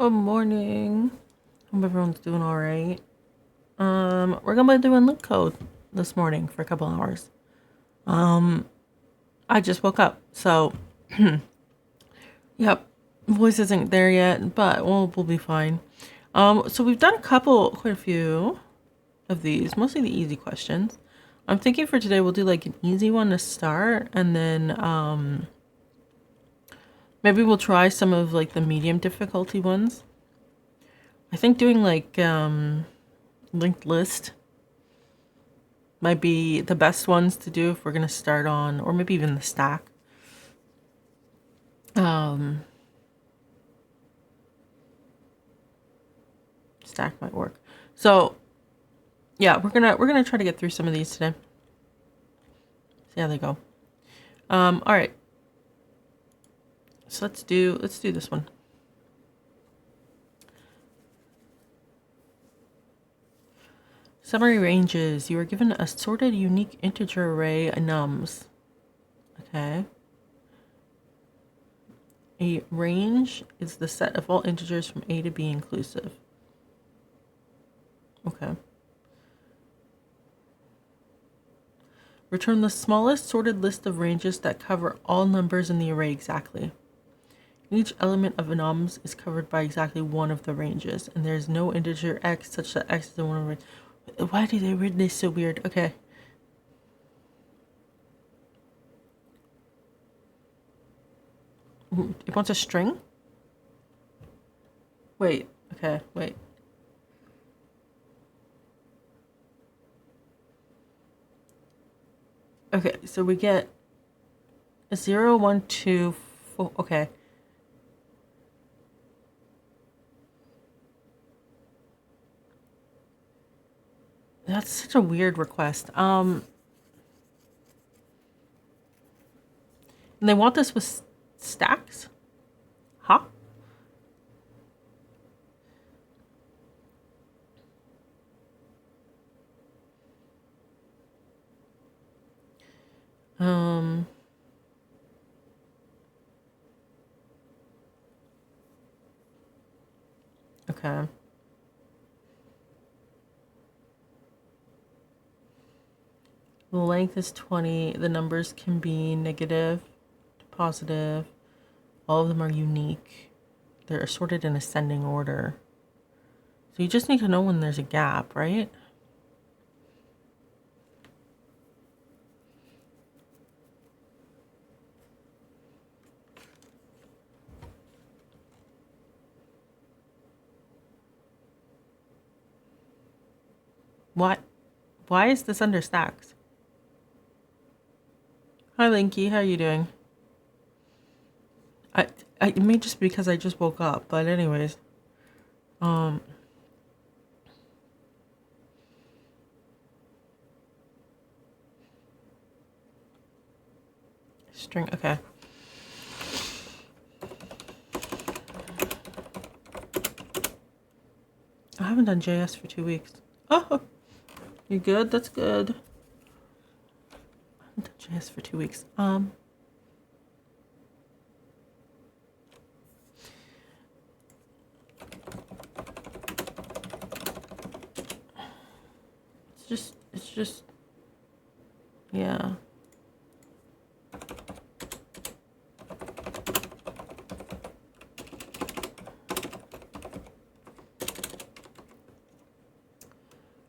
Good morning. Hope everyone's doing all right. We're gonna be doing Leet code this morning for a couple hours. I just woke up, so yep, voice isn't there yet, but we'll be fine. So we've done quite a few of these, mostly the easy questions. I'm thinking for today we'll do like an easy one to start, and then maybe we'll try some of like the medium difficulty ones. I think doing like linked list might be the best ones to do if we're going to start on, or maybe even the stack. Stack might work. So yeah, we're gonna try to get through some of these today. See how they go. All right. So let's do this one. Summary ranges. You are given a sorted unique integer array nums. Okay. A range is the set of all integers from A to B inclusive. Okay. Return the smallest sorted list of ranges that cover all numbers in the array exactly. Each element of a nums is covered by exactly one of the ranges, and there is no integer x such that x is the one of it. Why do they read this so weird? Okay. It wants a string? Wait. Okay, wait. Okay, so we get a 0, 1, 2, 4. Okay. That's such a weird request. And they want this with stacks? Huh? Okay. The length is 20. The numbers can be negative to positive. All of them are unique. They're sorted in ascending order. So you just need to know when there's a gap, right? What? Why is this under stacks? Hi, Linky. How are you doing? It may just be because I just woke up, but anyways. String, okay. I haven't done JS for 2 weeks. Oh, you good? That's good. I haven't done JS for 2 weeks. It's just, yeah.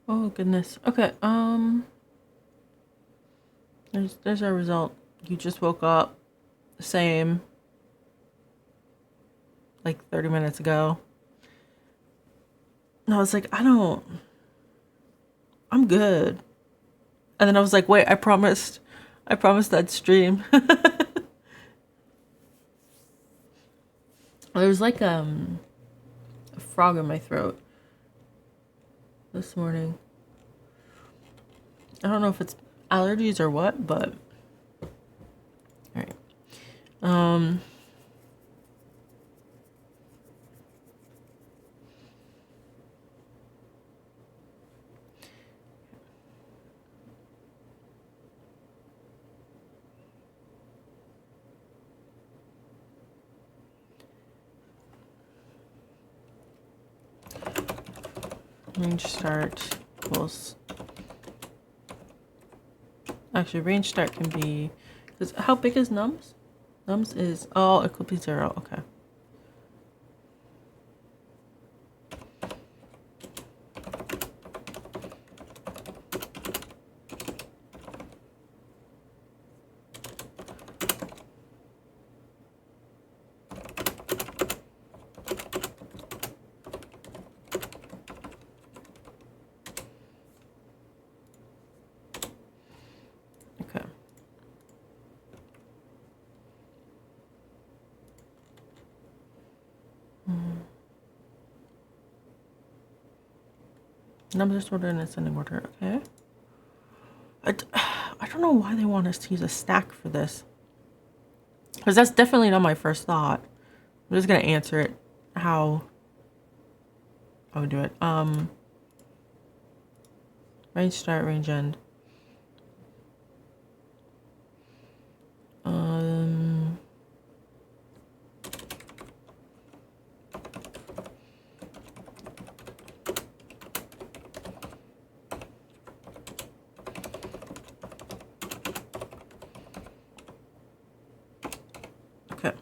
Oh goodness. Okay. There's our result. You just woke up. Same. Like 30 minutes ago. And I was like, I'm good. And then I was like, wait, I promised that stream. There's like a frog in my throat this morning. I don't know if it's allergies or what, but all right. Range start equals. Actually, range start can be. Because how big is nums? Nums is. Oh, it could be 0. Okay. Numbers sorted in ascending order. Okay. I don't know why they want us to use a stack for this. Because that's definitely not my first thought. I'm just going to answer it how I would do it. Range start, range end. Okay.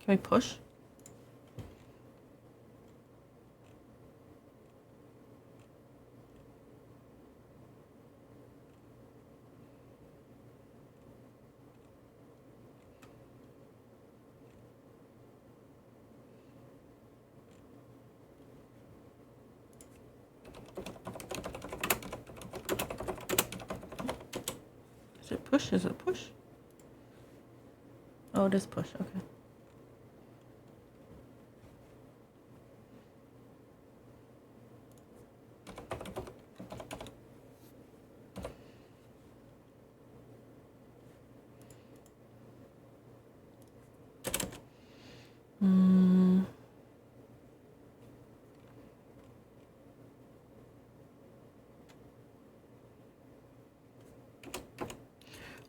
Can we push? Is it push? Is it push? Oh, it is push. Okay.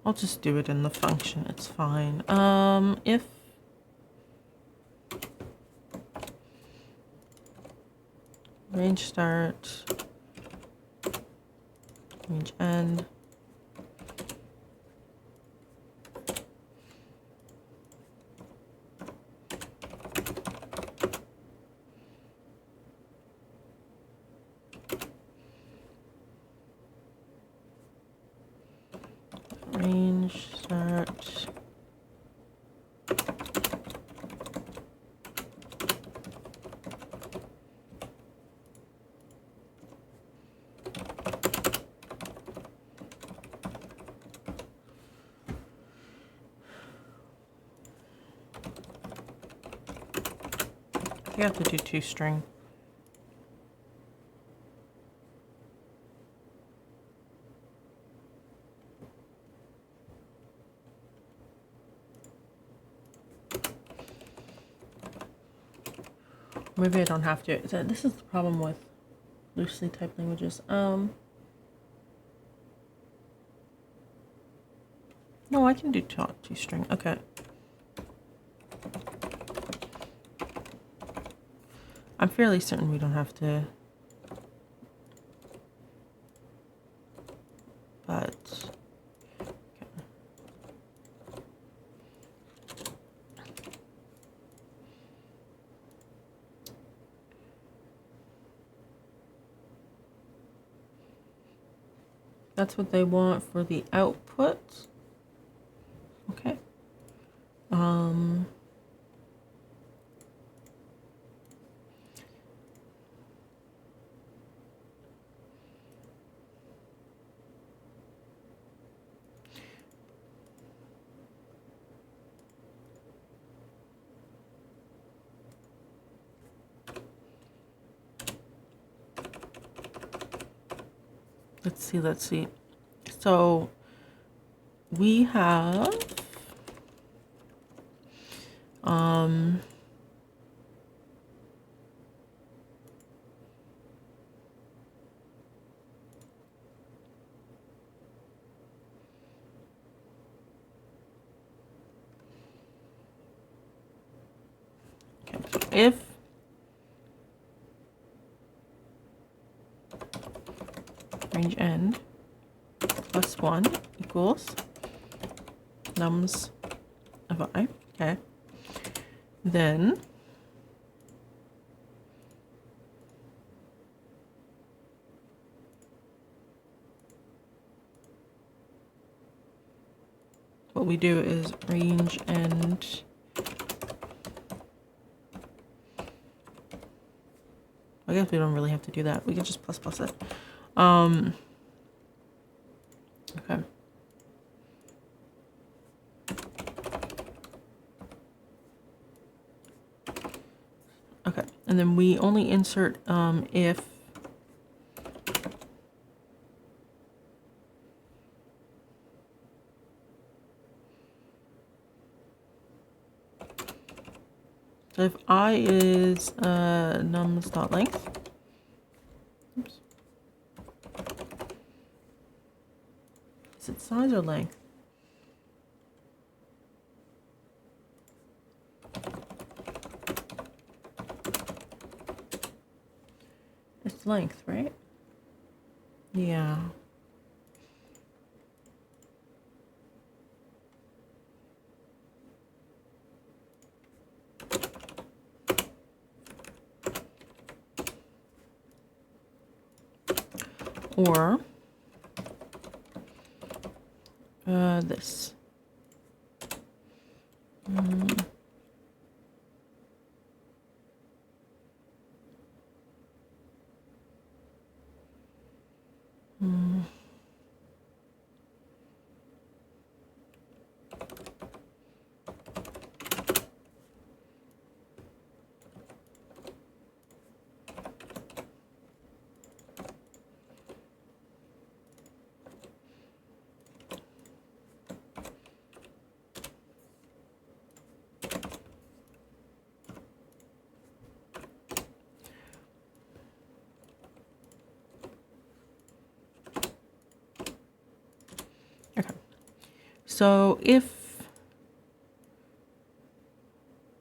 I'll just do it in the function. It's fine. If range start, range end. Range start. You have to do 2 string. Maybe I don't have to. This is the problem with loosely typed languages. No, I can do 2 string. Okay. I'm fairly certain we don't have to. But okay. That's what they want for the output. Okay. Let's see. So we have if range n plus 1 equals nums of I, okay, then what we do is range and I guess we don't really have to do that. We can just plus it. Okay. Okay, and then we only insert if so if I is nums.length. Oops. Is it size or length? It's length, right? Yeah. Or this. Okay. So if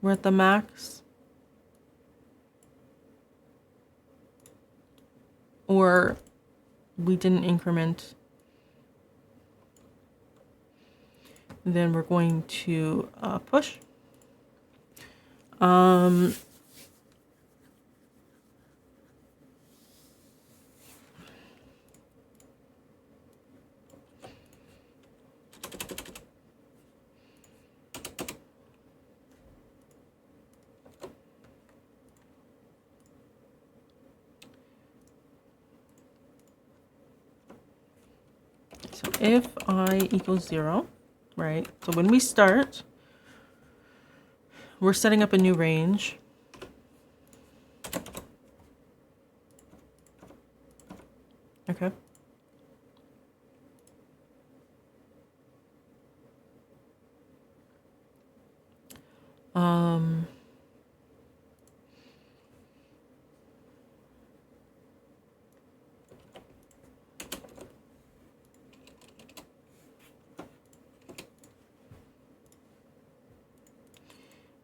we're at the max, or we didn't increment, then we're going to push. So if I equals 0, right? So when we start, we're setting up a new range. Okay.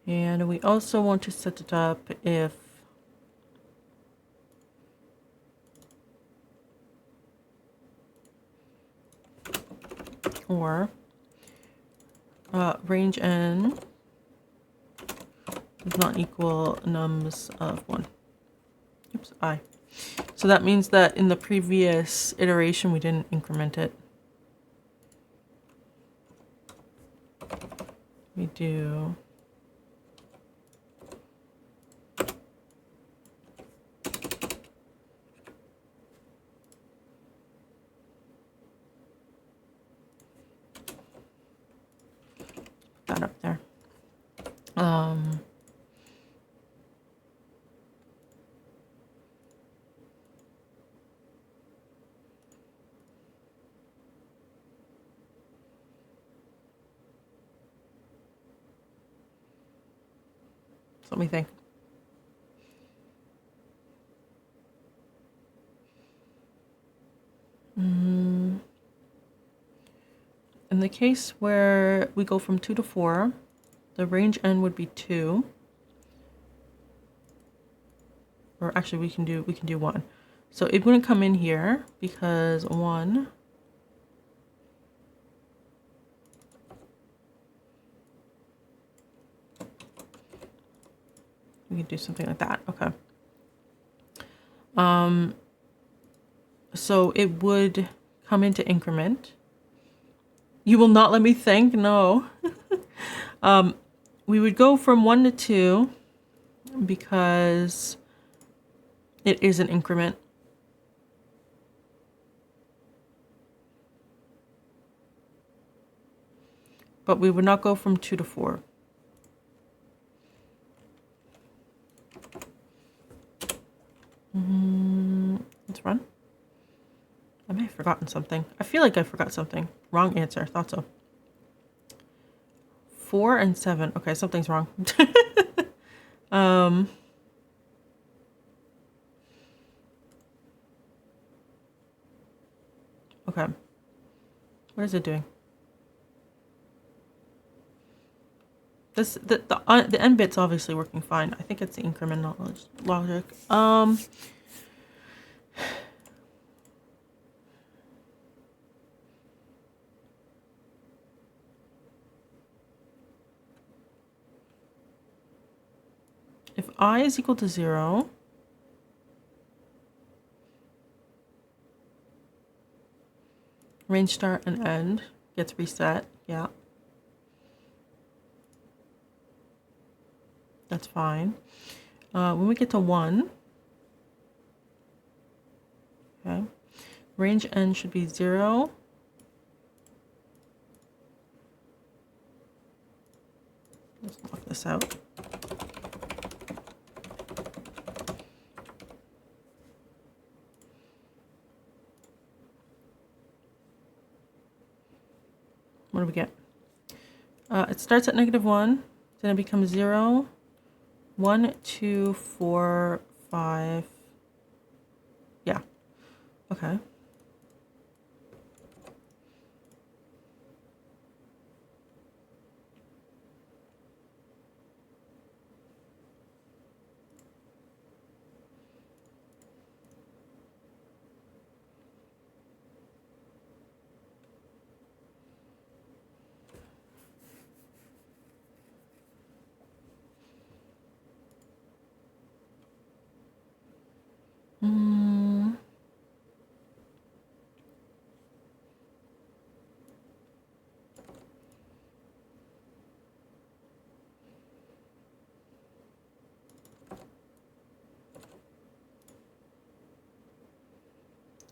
And we also want to set it up if or range n does not equal nums of 1. Oops, I. So that means that in the previous iteration we didn't increment it. We do that up there. So let me think. In the case where we go from 2 to 4, the range n would be 2. or actually we can do 1. So it wouldn't come in here because 1. We can do something like that. Okay. So it would come into increment. You will not let me think? No. We would go from 1 to 2 because it is an increment. But we would not go from 2 to 4. Let's run. I may have forgotten something. I feel like I forgot something. Wrong answer. Thought so. 4 and 7. Okay, something's wrong. Okay. What is it doing? The end bit's obviously working fine. I think it's the increment logic. If I is equal to 0, range start and end gets reset. Yeah. That's fine. When we get to 1, okay, range end should be 0. Let's lock this out. What do we get? It starts at -1, then it becomes 0, 1, 2, 4, 5. Yeah. Okay.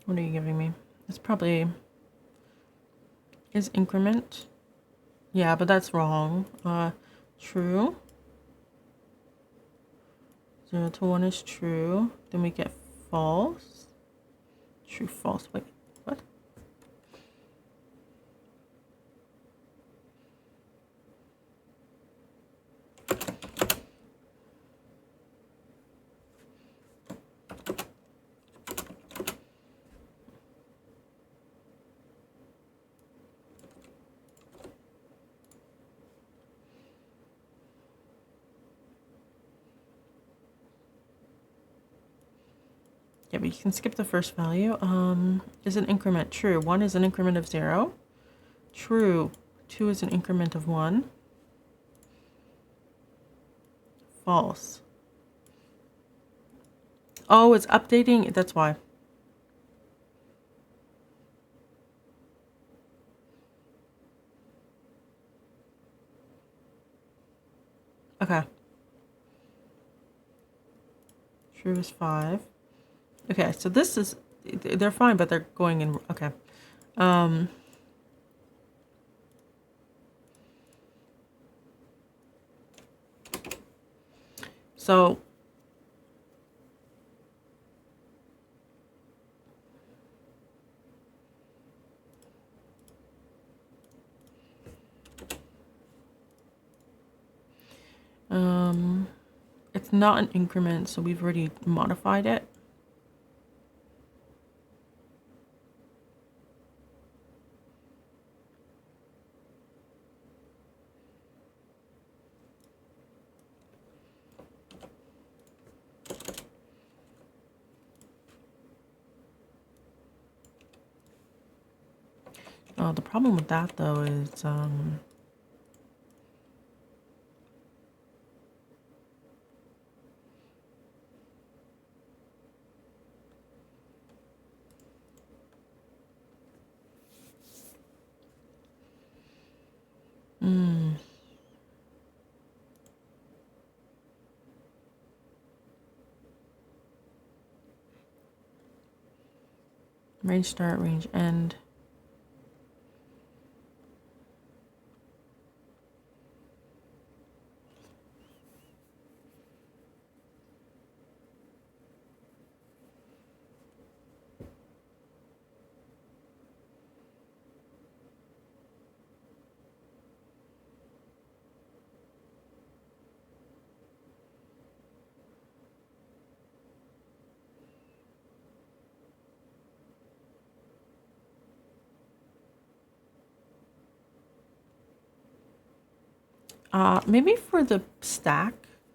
What are you giving me? It's probably is increment. Yeah, but that's wrong. True. 0 to 1 is true. Then we get false. True, false. Wait, what? Yeah, but you can skip the first value. Is an increment true? 1 is an increment of 0. True. 2 is an increment of 1. False. Oh, it's updating. That's why. Okay. True is 5. Okay, so this is, they're fine, but they're going in, okay. So it's not an increment, so we've already modified it. Oh, the problem with that though is range start, range end. Maybe for the stack,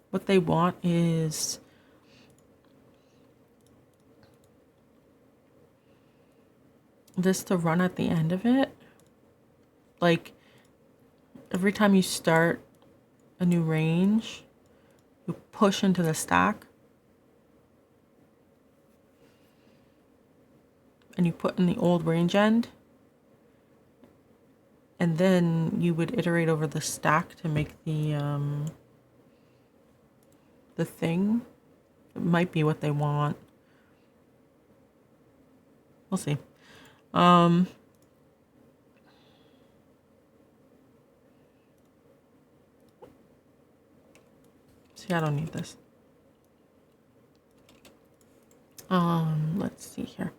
what they want is this to run at the end of it. Like every time you start a new range, you push into the stack and you put in the old range end, and then you would iterate over the stack to make the thing. It might be what they want. We'll see. See, I don't need this. Let's see here.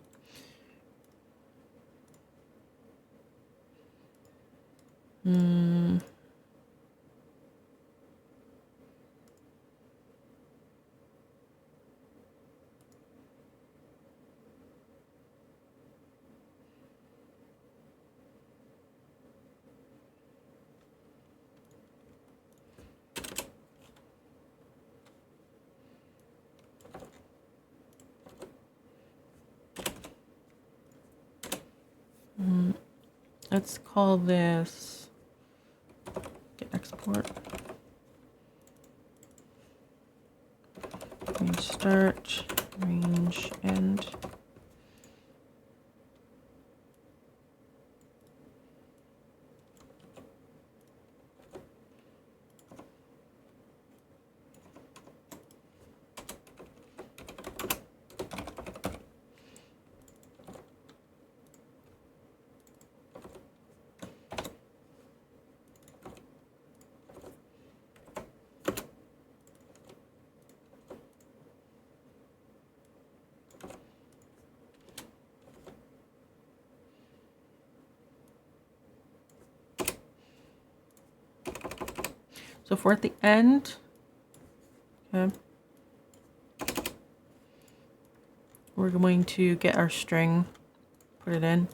Let's call this get export. Range start, range end. So if we're at the end, okay, we're going to get our string, put it in.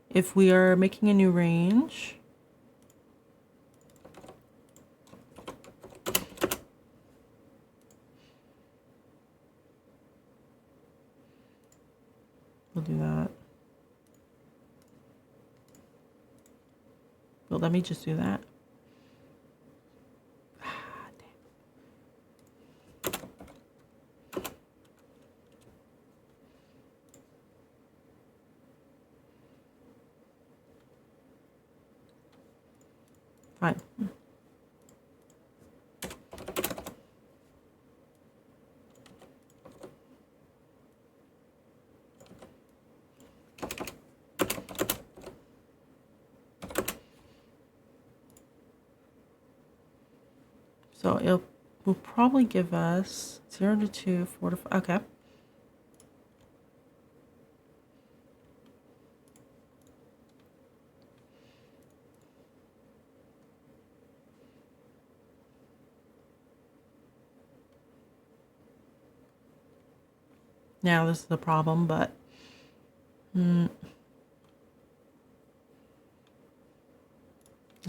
If we are making a new range, we'll do that. Well, let me just do that. Fine. So it will probably give us 0 to 2, 4 to 5. Okay. Now this is the problem, but let's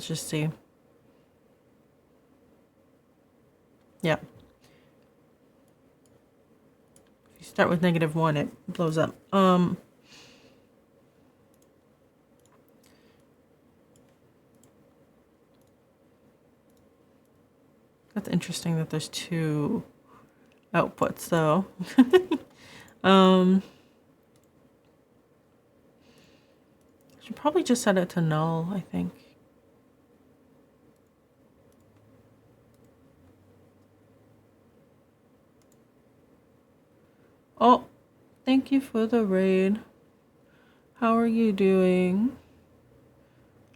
just see. Yeah. If you start with -1, it blows up. That's interesting that there's two outputs though. Should probably just set it to null, I think. Oh, thank you for the raid. How are you doing?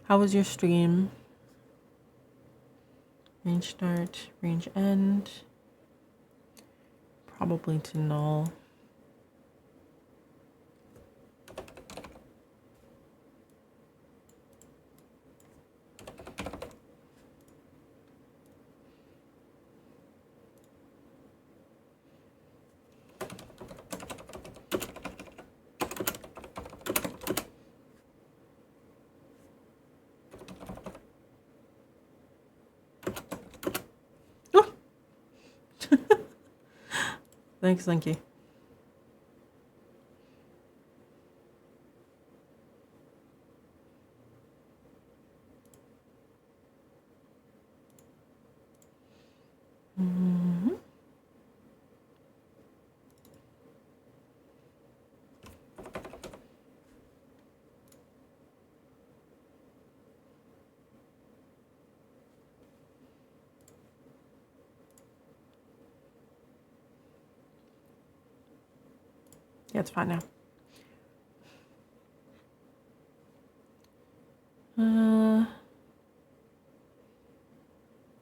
How was your stream? Range start, range end. Probably to null. Thanks, Linky. Yeah, it's fine now.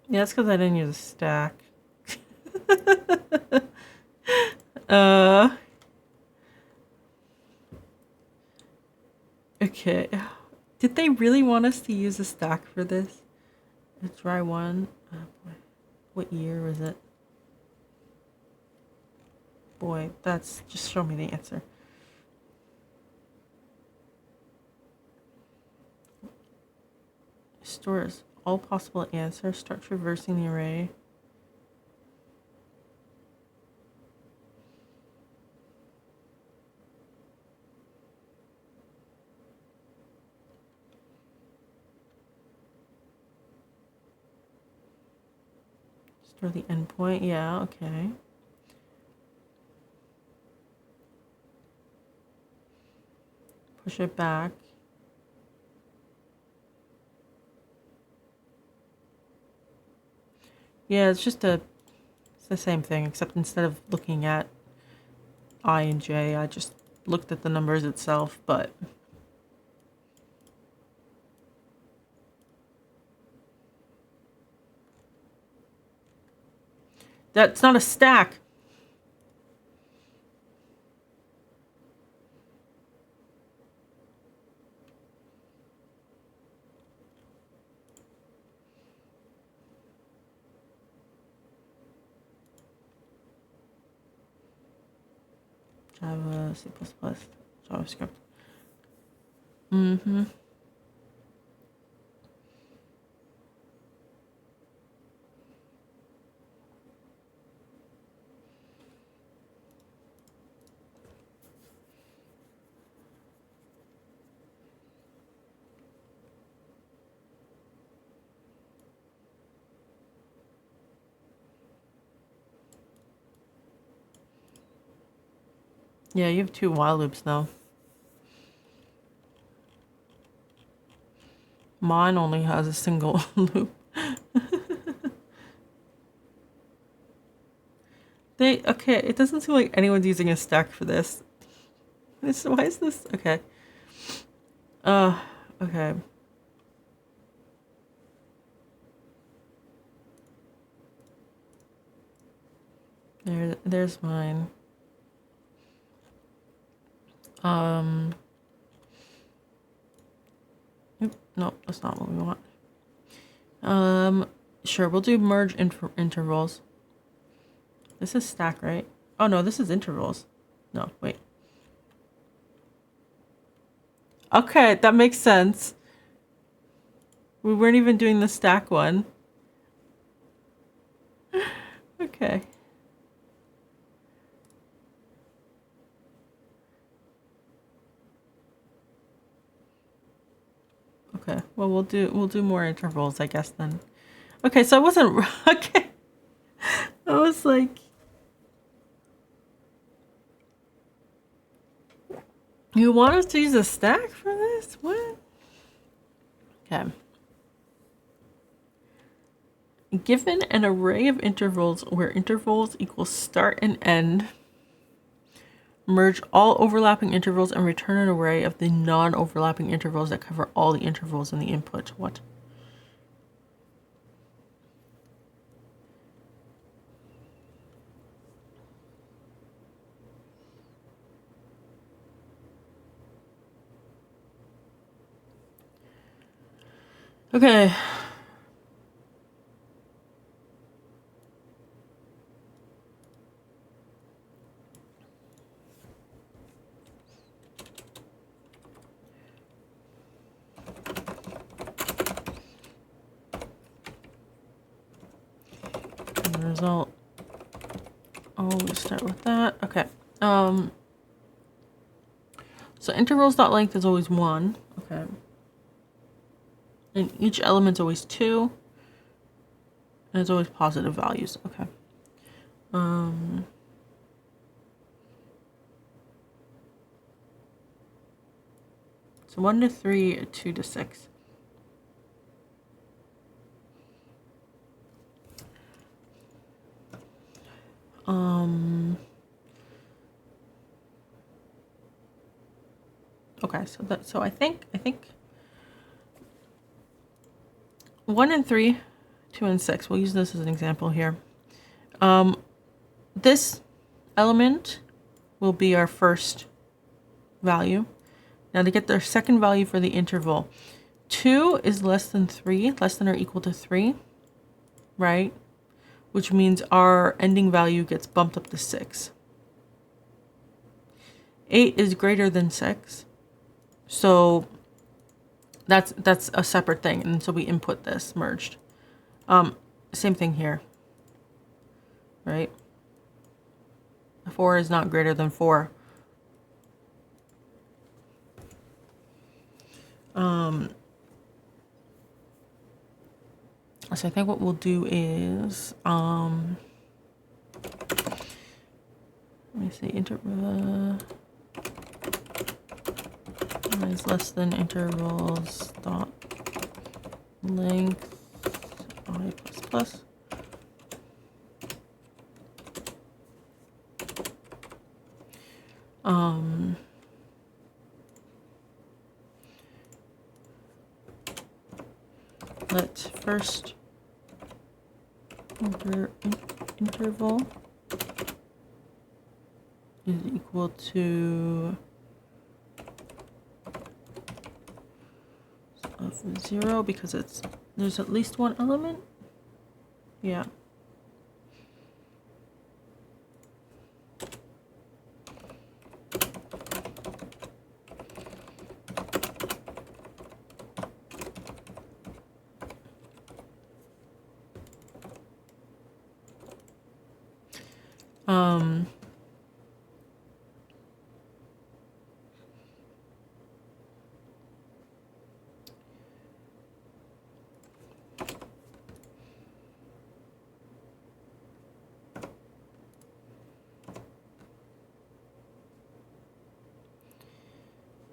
Yeah, that's because I didn't use a stack. Okay. Did they really want us to use a stack for this? A dry one? Oh boy. What year was it? Boy, that's just show me the answer. Stores all possible answers. Start traversing the array. Store the endpoint. Yeah, okay. Push it back. Yeah, it's the same thing, except instead of looking at I and J, I just looked at the numbers itself, but that's not a stack. Java, C++, JavaScript. Mm-hmm. Yeah, you have two while loops now. Mine only has a single loop. Okay, it doesn't seem like anyone's using a stack for this. Why is this? Okay. Okay. There's mine. No, that's not what we want. Sure, we'll do merge intervals. This is stack, right? Oh no, this is intervals. No, wait. Okay, that makes sense. We weren't even doing the stack one. Okay. Okay, well we'll do more intervals, I guess then. Okay, so I wasn't okay. was like, you want us to use a stack for this? What? Okay. Given an array of intervals where intervals equal start and end, merge all overlapping intervals and return an array of the non-overlapping intervals that cover all the intervals in the input. What? Okay. And the result. Always start with that. Okay. So intervals.length is always 1. Okay. And each element's always 2. And it's always positive values. Okay. So 1 to 3, 2 to 6. Okay, so I think 1 and 3, 2 and 6. We'll use this as an example here. This element will be our first value. Now to get their second value for the interval, 2 is less than 3, less than or equal to 3, right? Which means our ending value gets bumped up to 6. 8 is greater than 6. So that's a separate thing. And so we input this merged. Same thing here, right? 4 is not greater than 4. So I think what we'll do is, let me see, is less than intervals dot length I plus plus. Let first interval is equal to of 0 because there's at least one element. Yeah.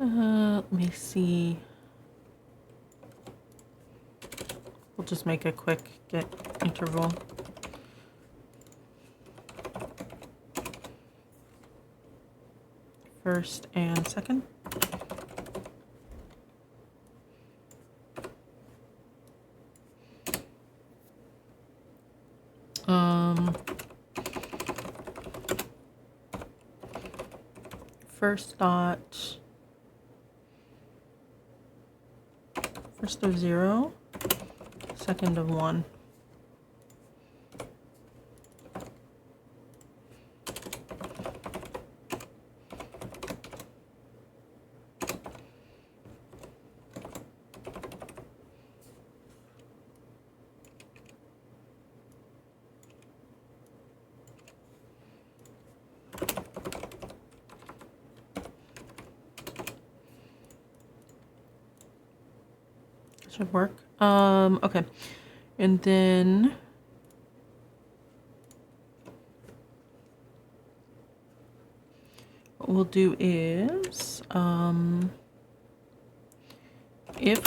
Let me see. We'll just make a quick get interval. First and second. First of 0, second of 1. Should work. Okay. And then we'll do is if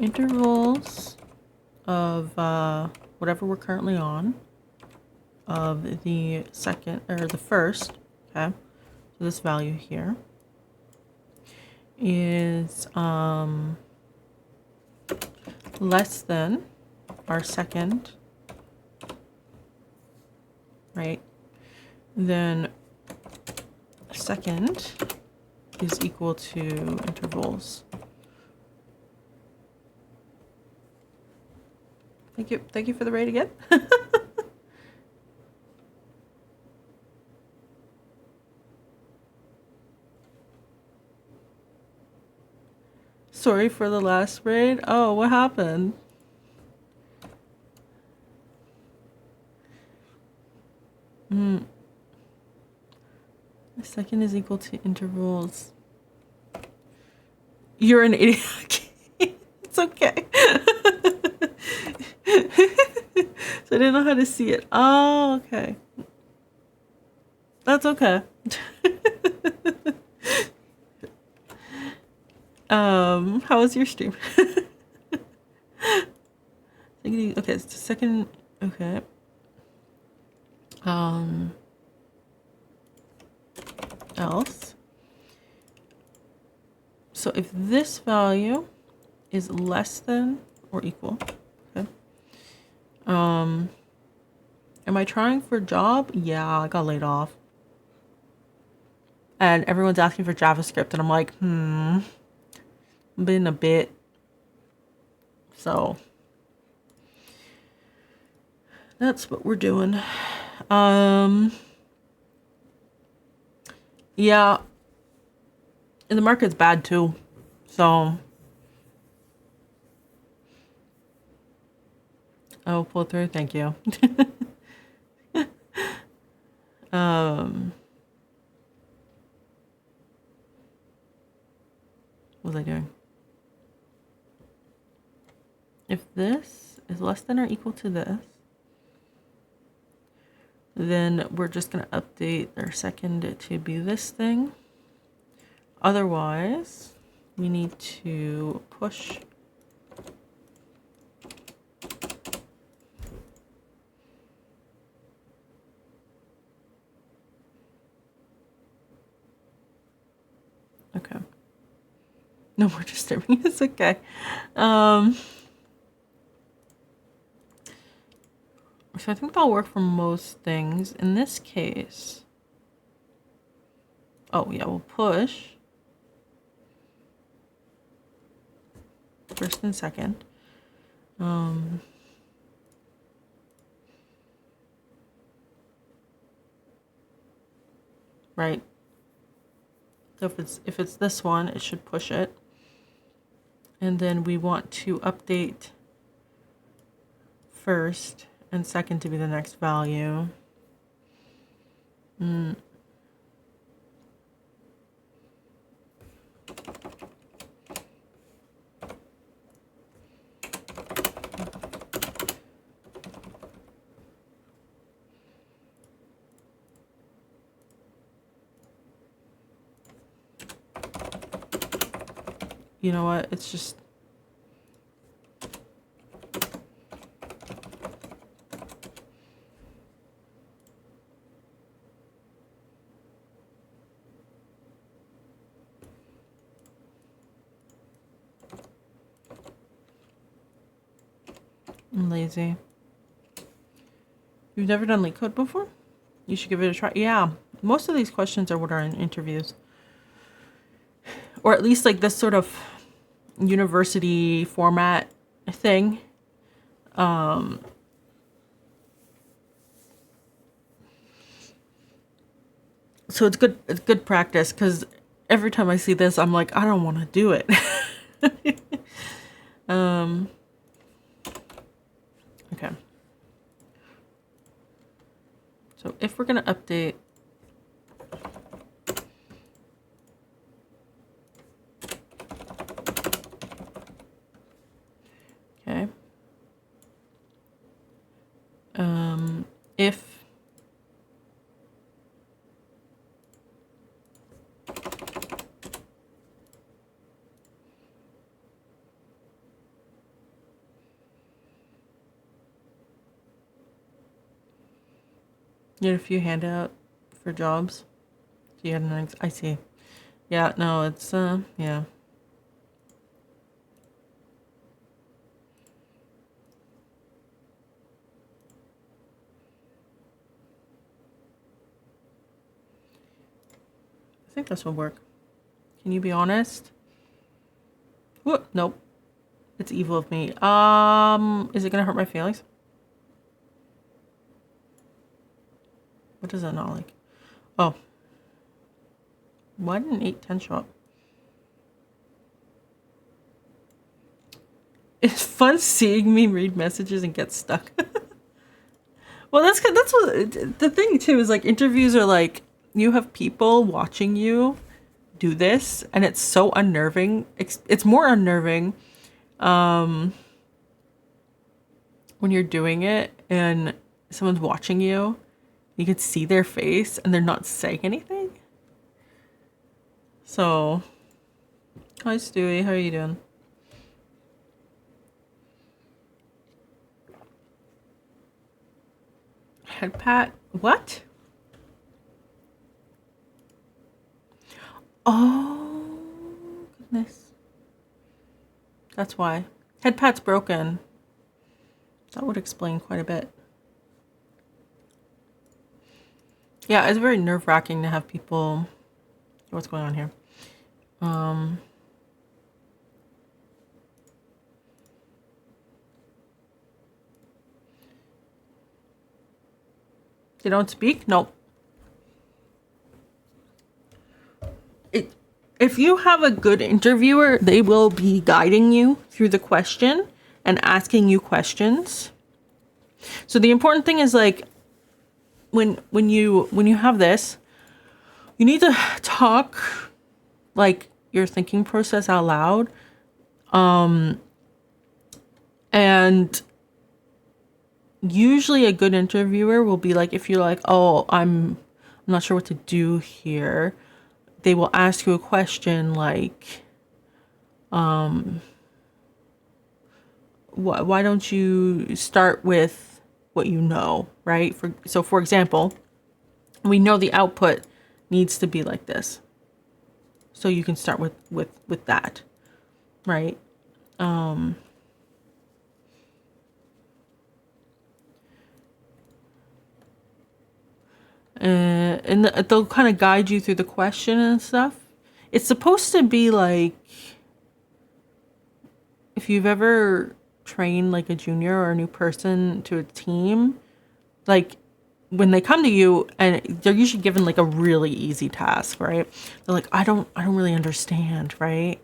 intervals of whatever we're currently on of the second or the first, okay, so this value here is less than our second, right, then second is equal to intervals. Thank you for the raid again. Sorry for the last raid. Oh, what happened? The second is equal to intervals. You're an idiot. It's okay. So I didn't know how to see it. Oh, okay. That's okay. How was your stream? Okay, it's the second. Okay. Else. So if this value is less than or equal, okay. Am I trying for a job? Yeah, I got laid off. And everyone's asking for JavaScript, and I'm like, been a bit. So that's what we're doing. Yeah. And the market's bad too. So oh, pull through, thank you. What was I doing? If this is less than or equal to this, then we're just going to update our second to be this thing. Otherwise, we need to push okay. No more disturbing. It's okay. So I think that'll work for most things. In this case, oh yeah, we'll push first and second. Right. So if it's this one, it should push it. And then we want to update first and second to be the next value. You know what? It's just I'm lazy. You've never done LeetCode before? You should give it a try. Yeah, most of these questions are what are in interviews. Or at least like this sort of university format thing. So it's good practice, because every time I see this, I'm like, I don't want to do it. Okay. So if we're going to update okay. If you had a few handout for jobs, so you had an I see. Yeah, no, it's yeah. I think this will work. Can you be honest? Whoop, nope. It's evil of me. Is it gonna hurt my feelings? What does that not like? Oh. Why didn't 810 show up? It's fun seeing me read messages and get stuck. Well, that's what the thing too is, like, interviews are like, you have people watching you do this, and it's so unnerving. It's more unnerving when you're doing it and someone's watching you. You can see their face and they're not saying anything. So, hi Stewie, how are you doing? Head pat? What? Oh, goodness. That's why. Head pat's broken. That would explain quite a bit. Yeah, it's very nerve-wracking to have people... What's going on here? They don't speak? Nope. If you have a good interviewer, they will be guiding you through the question and asking you questions. So the important thing is, like, when you have this, you need to talk like your thinking process out loud. And usually a good interviewer will be like, if you're like, oh, I'm not sure what to do here, they will ask you a question like, why don't you start with what you know, right? For example, we know the output needs to be like this, so you can start with that, right? And they'll kind of guide you through the question and stuff. It's supposed to be like, if you've ever trained like a junior or a new person to a team, like when they come to you and they're usually given like a really easy task, right? They're like, I don't really understand, right?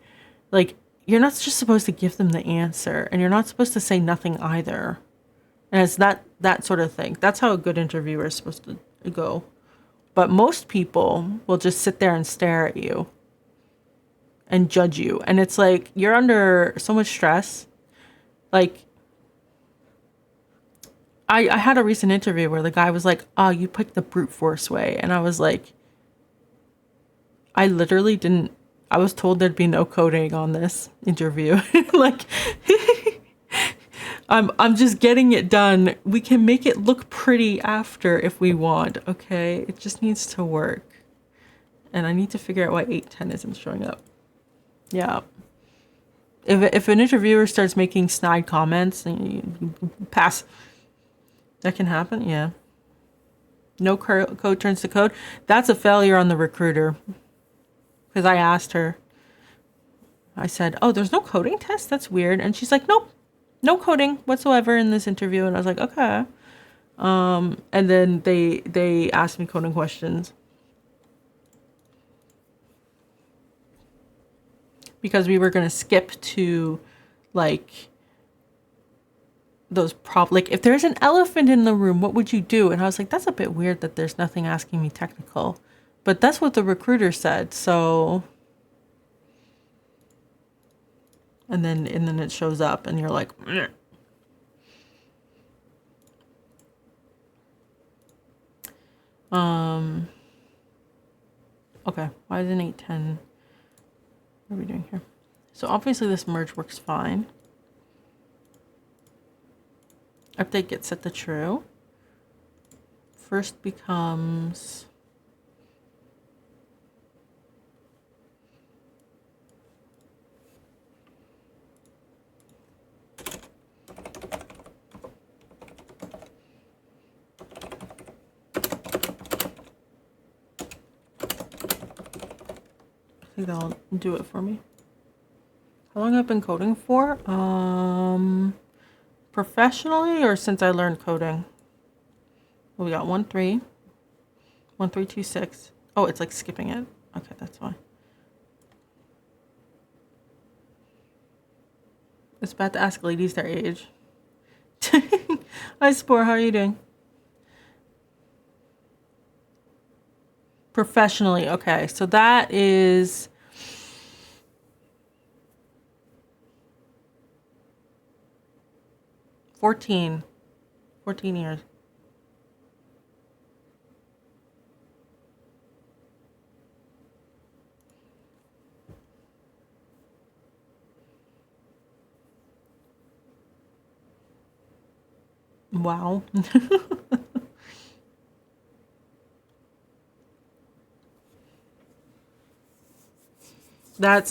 Like, you're not just supposed to give them the answer, and you're not supposed to say nothing either. And it's that sort of thing. That's how a good interviewer is supposed to go. But most people will just sit there and stare at you and judge you. And it's like, you're under so much stress. Like, I had a recent interview where the guy was like, oh, you picked the brute force way. And I was like, I literally didn't, I was told there'd be no coding on this interview. Like, I'm just getting it done. We can make it look pretty after if we want, okay? It just needs to work. And I need to figure out why 810 isn't showing up. Yeah. If an interviewer starts making snide comments, you pass. That can happen, yeah. No code turns to code. That's a failure on the recruiter. Because I asked her. I said, oh, there's no coding test? That's weird. And she's like, nope. No coding whatsoever in this interview. And I was like, okay. And then they asked me coding questions. Because we were going to skip to, like, those like, if there's an elephant in the room, what would you do? And I was like, that's a bit weird that there's nothing asking me technical. But that's what the recruiter said, so... And then it shows up, and you're like... Bleh. Okay, why isn't 810? What are we doing here? So obviously this merge works fine. Update gets set to true. First becomes... I think that'll do it for me. How long have I been coding for? Professionally or since I learned coding? Well, we got 1326. Oh, it's like skipping it. Okay, that's why. It's bad to ask ladies their age. Hi, Spore. How are you doing? Professionally. Okay, so that is... 14 years. Wow.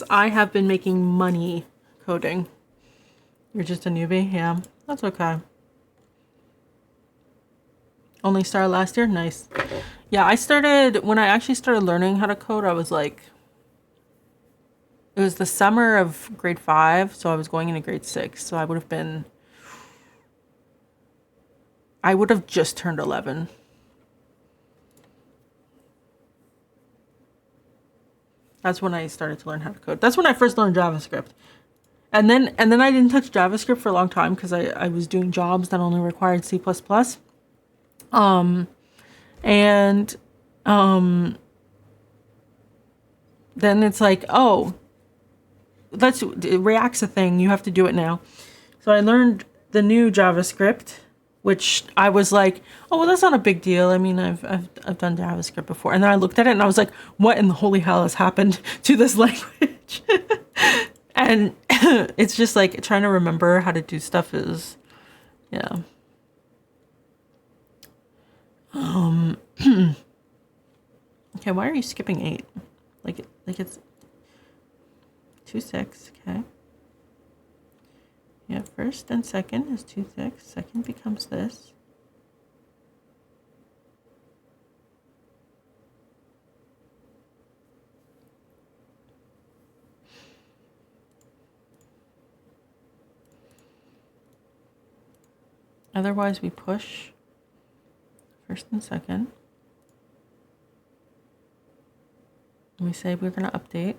I have been making money coding. You're just a newbie? Yeah, that's okay. Only started last year? Nice. Yeah, when I actually started learning how to code, I was like, it was the summer of grade 5, so I was going into grade 6, so I would have just turned 11. That's when I started to learn how to code. That's when I first learned JavaScript. And then I didn't touch JavaScript for a long time because I was doing jobs that only required C++. Then it's like, oh, React's a thing. You have to do it now. So I learned the new JavaScript, which I was like, oh, well, that's not a big deal. I mean, I've done JavaScript before. And then I looked at it and I was like, what in the holy hell has happened to this language? And it's just like trying to remember how to do stuff is, yeah. Okay, why are you skipping 8? Like it's 2-6, okay. Yeah, first and second is 2-6. Second becomes this. Otherwise, we push first and second. And we say we're going to update.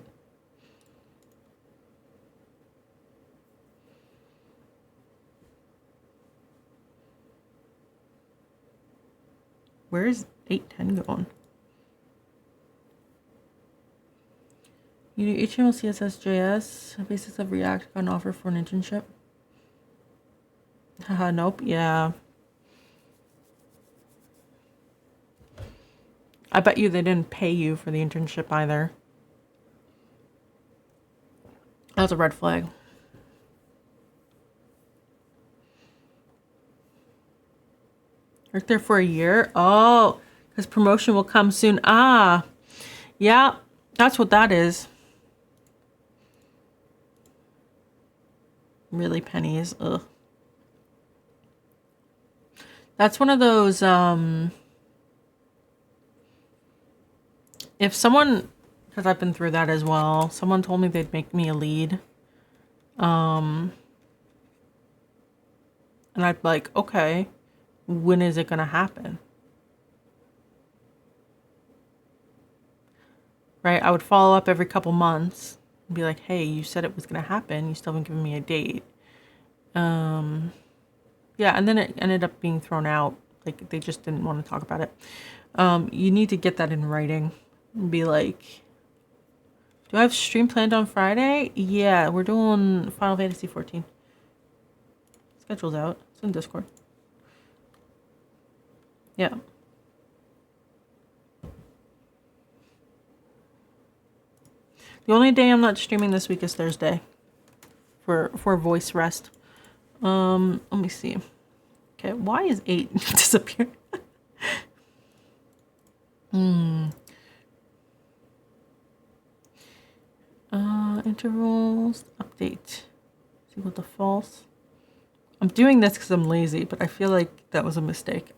Where is 810 going? You do HTML, CSS, JS, basics of React, got an offer for an internship. Haha, nope, yeah. I bet you they didn't pay you for the internship either. That's a red flag. Worked there for a year? Oh, because promotion will come soon. Ah, yeah, that's what that is. Really, pennies. Ugh. That's one of those, if someone, because I've been through that as well, someone told me they'd make me a lead. And I'd be like, okay, when is it going to happen? Right? I would follow up every couple months and be like, hey, you said it was going to happen. You still haven't given me a date. Yeah, and then it ended up being thrown out. Like, they just didn't want to talk about it. You need to get that in writing. And be like, do I have stream planned on Friday? Yeah, we're doing Final Fantasy 14. Schedule's out. It's in Discord. Yeah. The only day I'm not streaming this week is Thursday for voice rest. Let me see. Okay, why is 8 disappearing? Intervals, update. Equal to false. I'm doing this because I'm lazy, but I feel like that was a mistake.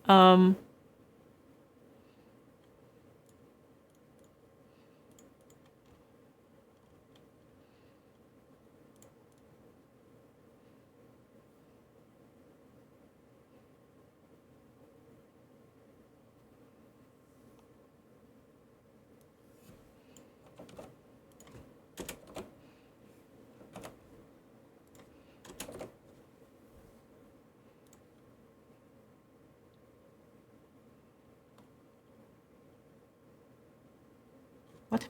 What?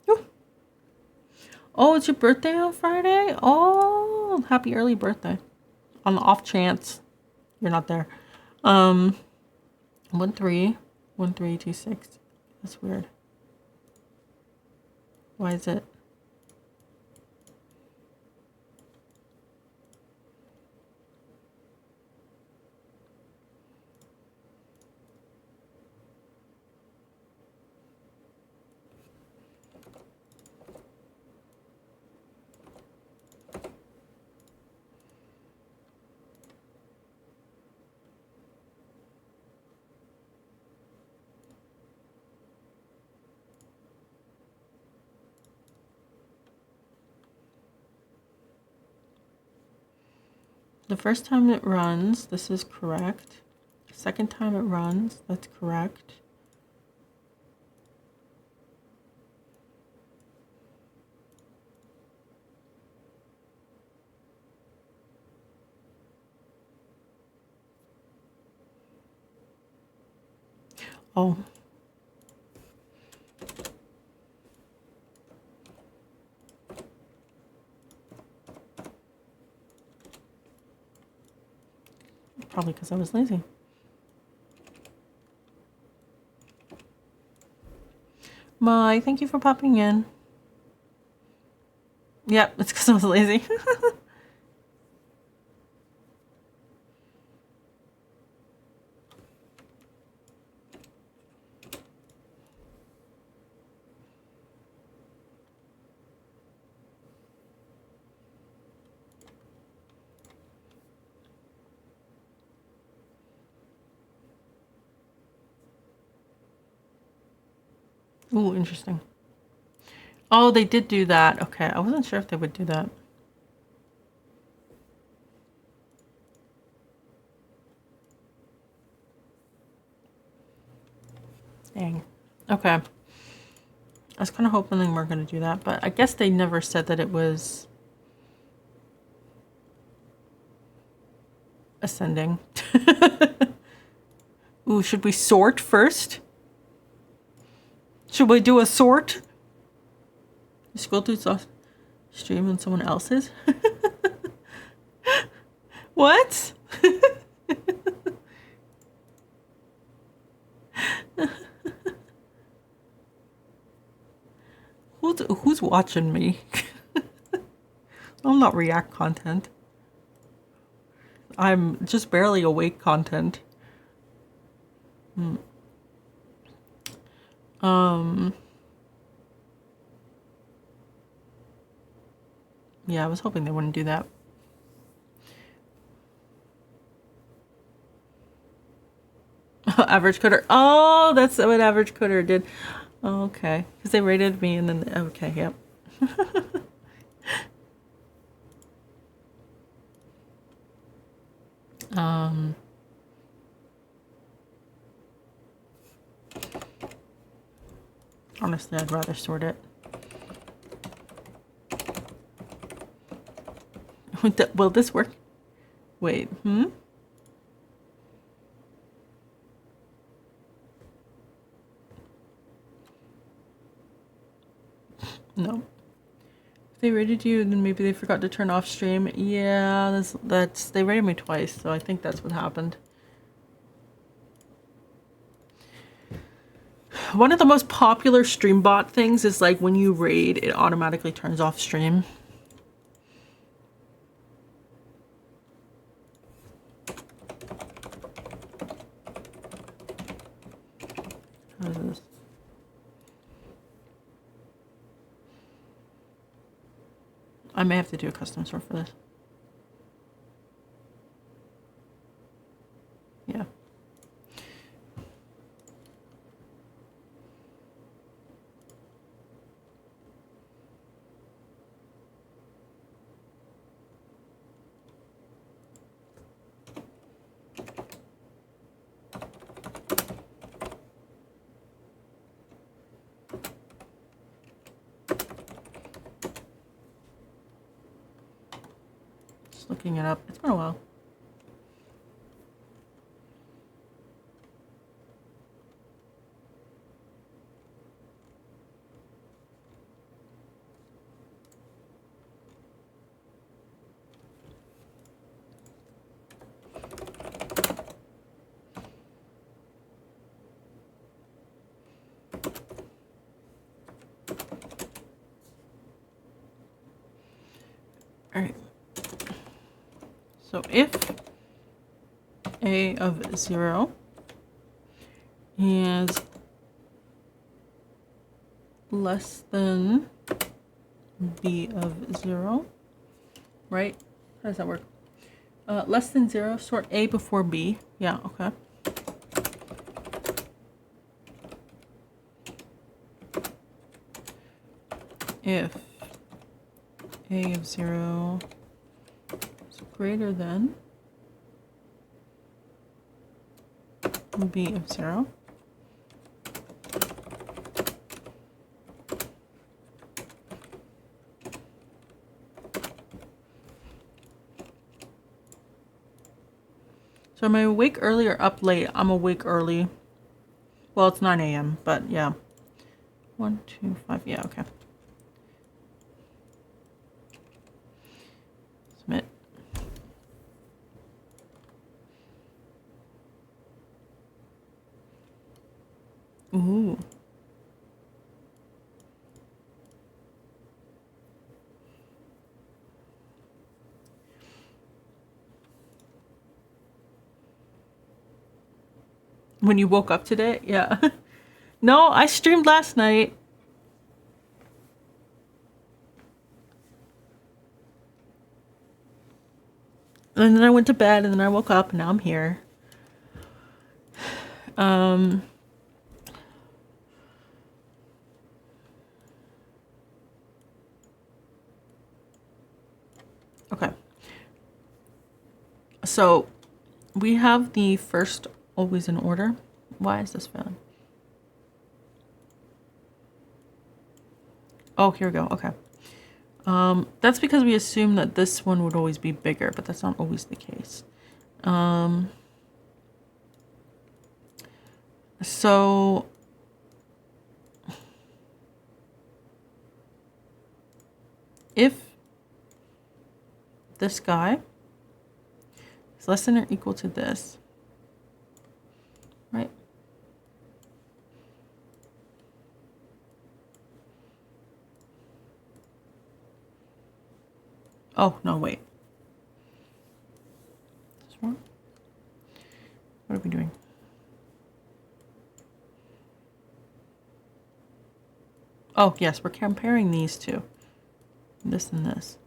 Ooh. Oh, it's your birthday on Friday? Oh, happy early birthday. On the off chance you're not there. 131326. That's weird. Why is it? The first time it runs, this is correct. Second time it runs, that's correct. Oh. Probably because I was lazy. My, thank you for popping in. Yep, it's because I was lazy. Ooh, interesting. Oh, they did do that. Okay, I wasn't sure if they would do that. Dang. Okay. I was kind of hoping they weren't going to do that, but I guess they never said that it was ascending. Ooh, should we sort first? Should we do a sort? You scroll through stream on someone else's? What? Who's watching me? I'm not react content. I'm just barely awake content. Yeah, I was hoping they wouldn't do that. Average Coder. Oh, that's what Average Coder did. Oh, okay, because they rated me and then okay, yep. Honestly, I'd rather sort it. Will this work? Wait, No. They rated you, then maybe they forgot to turn off stream. Yeah, that's they rated me twice, so I think that's what happened. One of the most popular streambot things is like when you raid, it automatically turns off stream. How is this? I may have to do a custom sort for this. Yeah. Just looking it up. It's been a while. All right. So if a of 0 is less than b of 0, right? How does that work? Less than 0, sort A before B. Yeah, okay. If A of 0 is greater than B of 0, so am I awake early or up late? I'm awake early. Well, it's 9 a.m., but yeah. 1, 2, 5, yeah, okay. Submit. Ooh. When you woke up today? Yeah. No, I streamed last night. And then I went to bed, and then I woke up, and now I'm here. Okay. So we have the first always in order. Why is this failing? Oh, here we go. Okay. That's because we assume that this one would always be bigger, but that's not always the case. So if this guy is less than or equal to this, right? Oh, no, wait. This one? What are we doing? Oh, yes, we're comparing these two. This and this.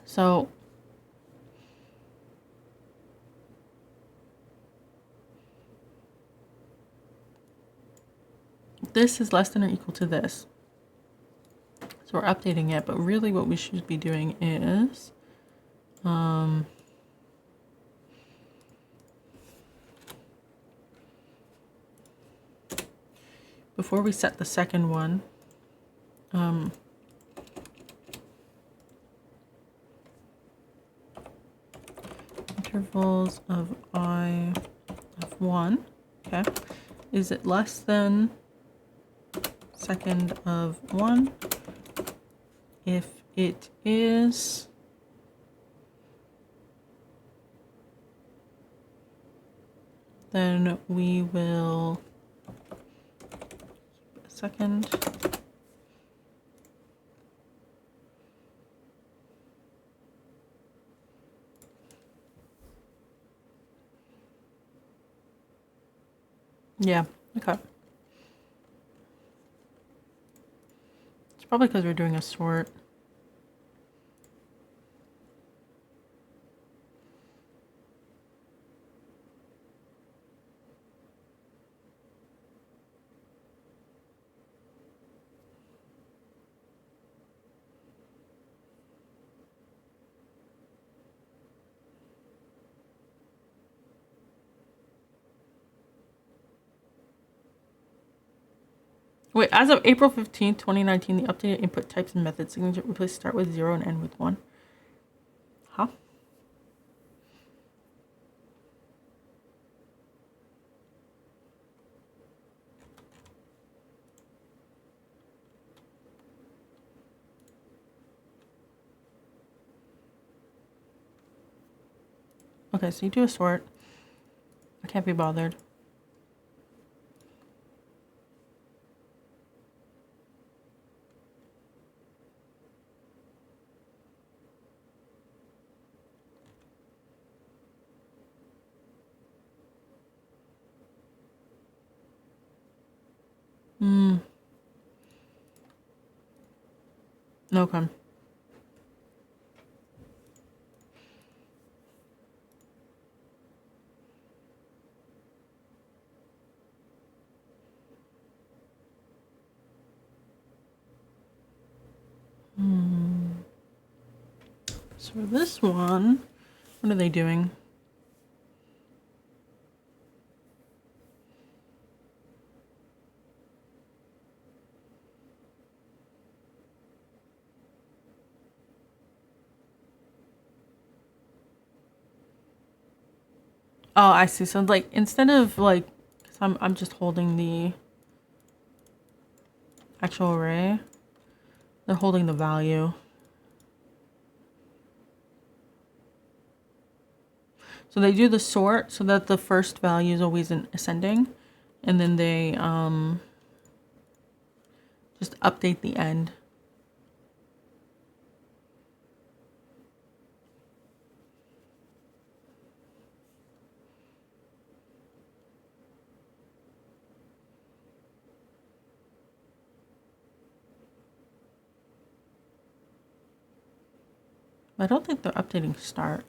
So this is less than or equal to this. So we're updating it, but really what we should be doing is before we set the second one, intervals of I of 1. Okay. Is it less than second of 1? If it is, then we will keep a second. Yeah, okay. It's probably because we're doing a sort. Wait, as of April 15th, 2019, the updated input types and methods signature replace start with 0 and end with 1. Huh? Okay, so you do a sort. I can't be bothered. Okay. So for this one, what are they doing? Oh, I see. So like instead of like, cause I'm just holding the actual array, they're holding the value. So they do the sort so that the first value is always in ascending, and then they just update the end. I don't think they're updating start.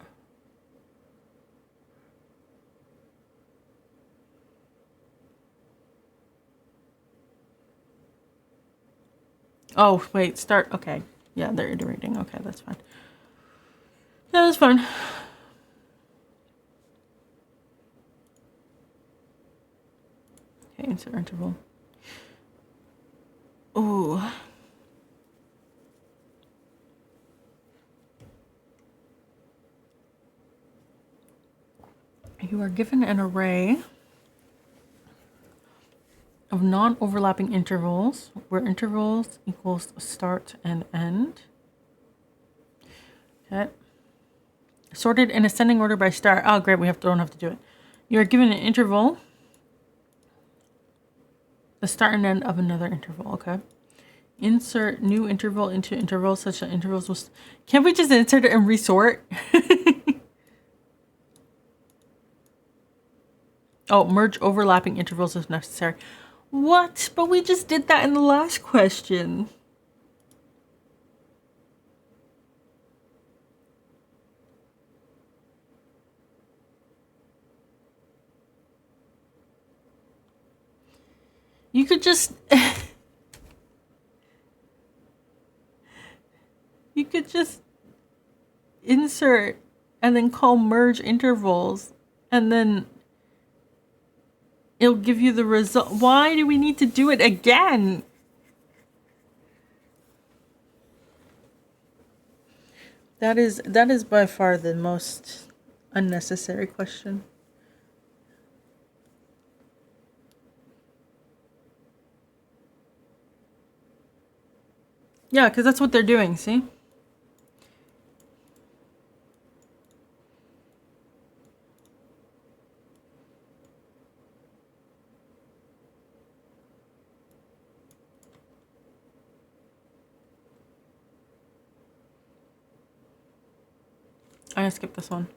Oh, wait, start. Okay. Yeah, they're iterating. Okay, that's fine. Yeah, that's fine. Okay, insert interval. Ooh. You are given an array of non-overlapping intervals where intervals equals start and end. Okay. Sorted in ascending order by start. Oh, great. We don't have to do it. You are given an interval, the start and end of another interval. Okay. Insert new interval into intervals such that intervals will... Can't we just insert it and resort? Oh, merge overlapping intervals if necessary. What? But we just did that in the last question. You could just... you could just insert and then call merge intervals and then it'll give you the result. Why do we need to do it again? That is by far the most unnecessary question. Yeah, because that's what they're doing, see? I'm gonna skip this one.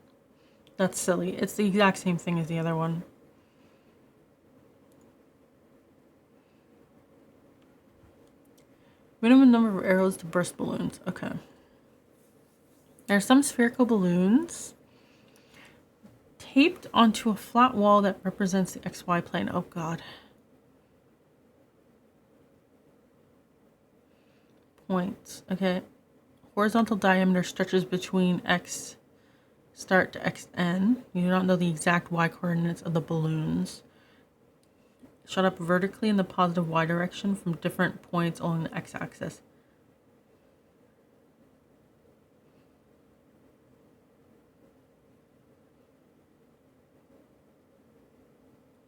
That's silly. It's the exact same thing as the other one. Minimum number of arrows to burst balloons. Okay. There are some spherical balloons taped onto a flat wall that represents the XY plane. Oh god. Points. Okay. Horizontal diameter stretches between X start to XN. You do not know the exact Y coordinates of the balloons. Shot up vertically in the positive Y direction from different points along the X axis.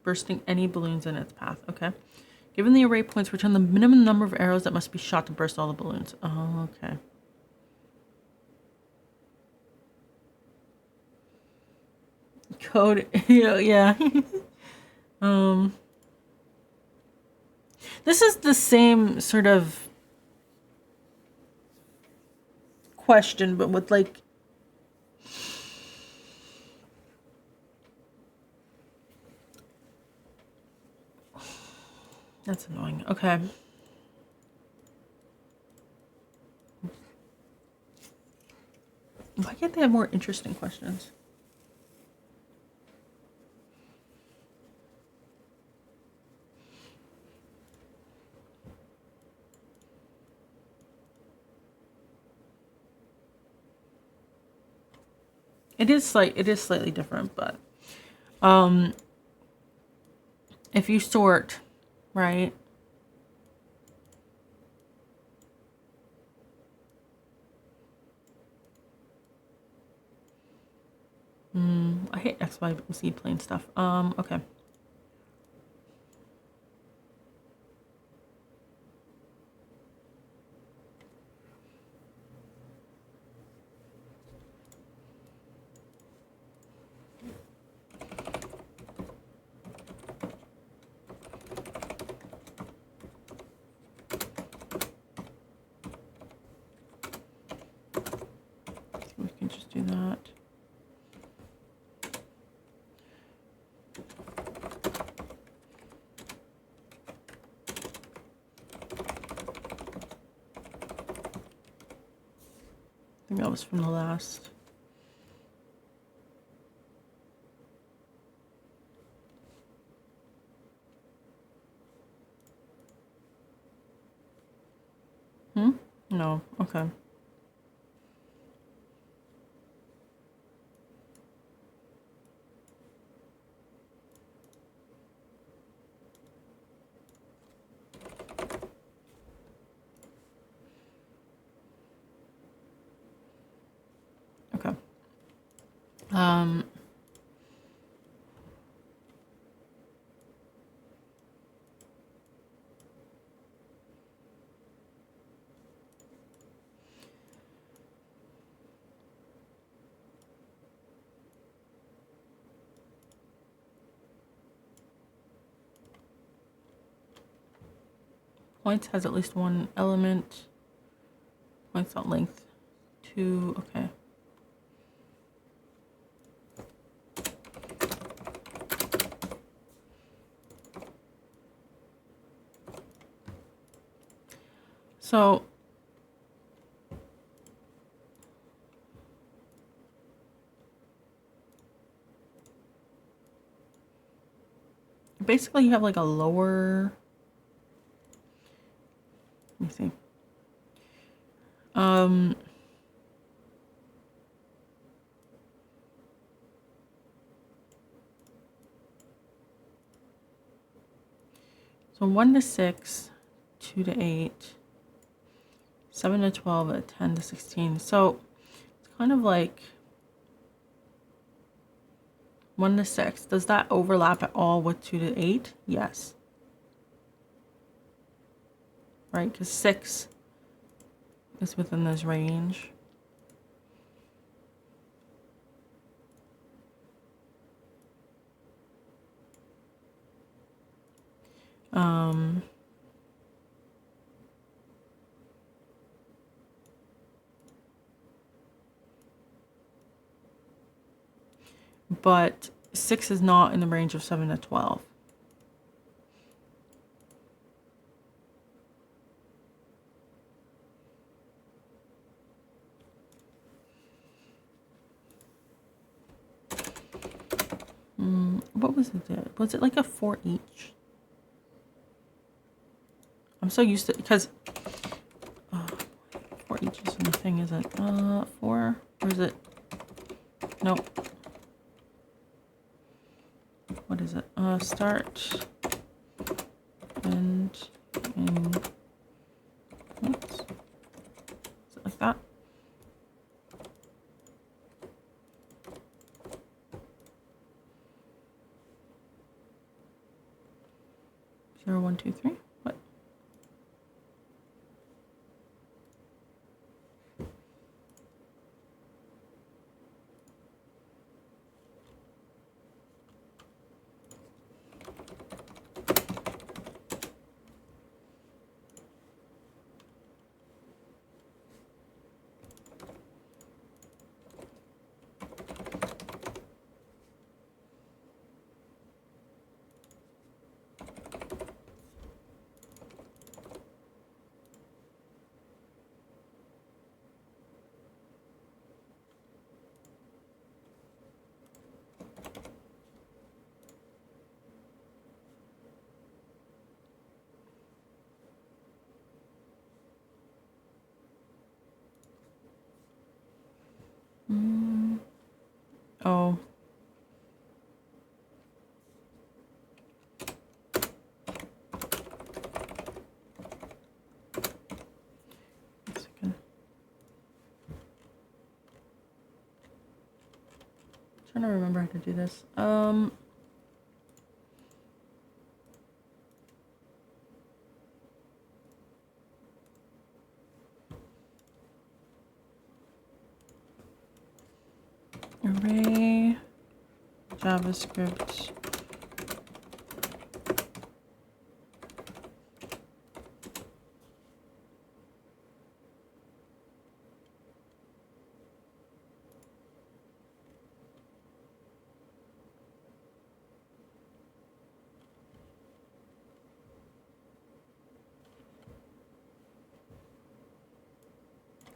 Bursting any balloons in its path. Okay. Given the array points, return the minimum number of arrows that must be shot to burst all the balloons. Oh, okay. Code. Yeah. This is the same sort of question, but with like that's annoying. Okay. Why can't they have more interesting questions? It is slightly different, but if you sort, right? I hate XYZ plane stuff. Okay. We can just do that. I think that was from the last. No. Okay. Okay. Points has at least one element. Points on length. 2. Okay. So basically you have like a lower, let me see. So 1 to 6, 2 to 8, 7 to 12, 10 to 16. So it's kind of like 1 to 6. Does that overlap at all with 2 to 8? Yes. Right, because 6 is within this range. But 6 is not in the range of 7 to 12. What was it? Was it like a 4 each? I'm so used to, because 4 each isn't a thing, is it? 4, or is it? Nope. What is it? Start, end, in, oops. Is it like that? Zero, 1, 2, 3. What? Oh. A second. Trying to remember how to do this. Array, JavaScript.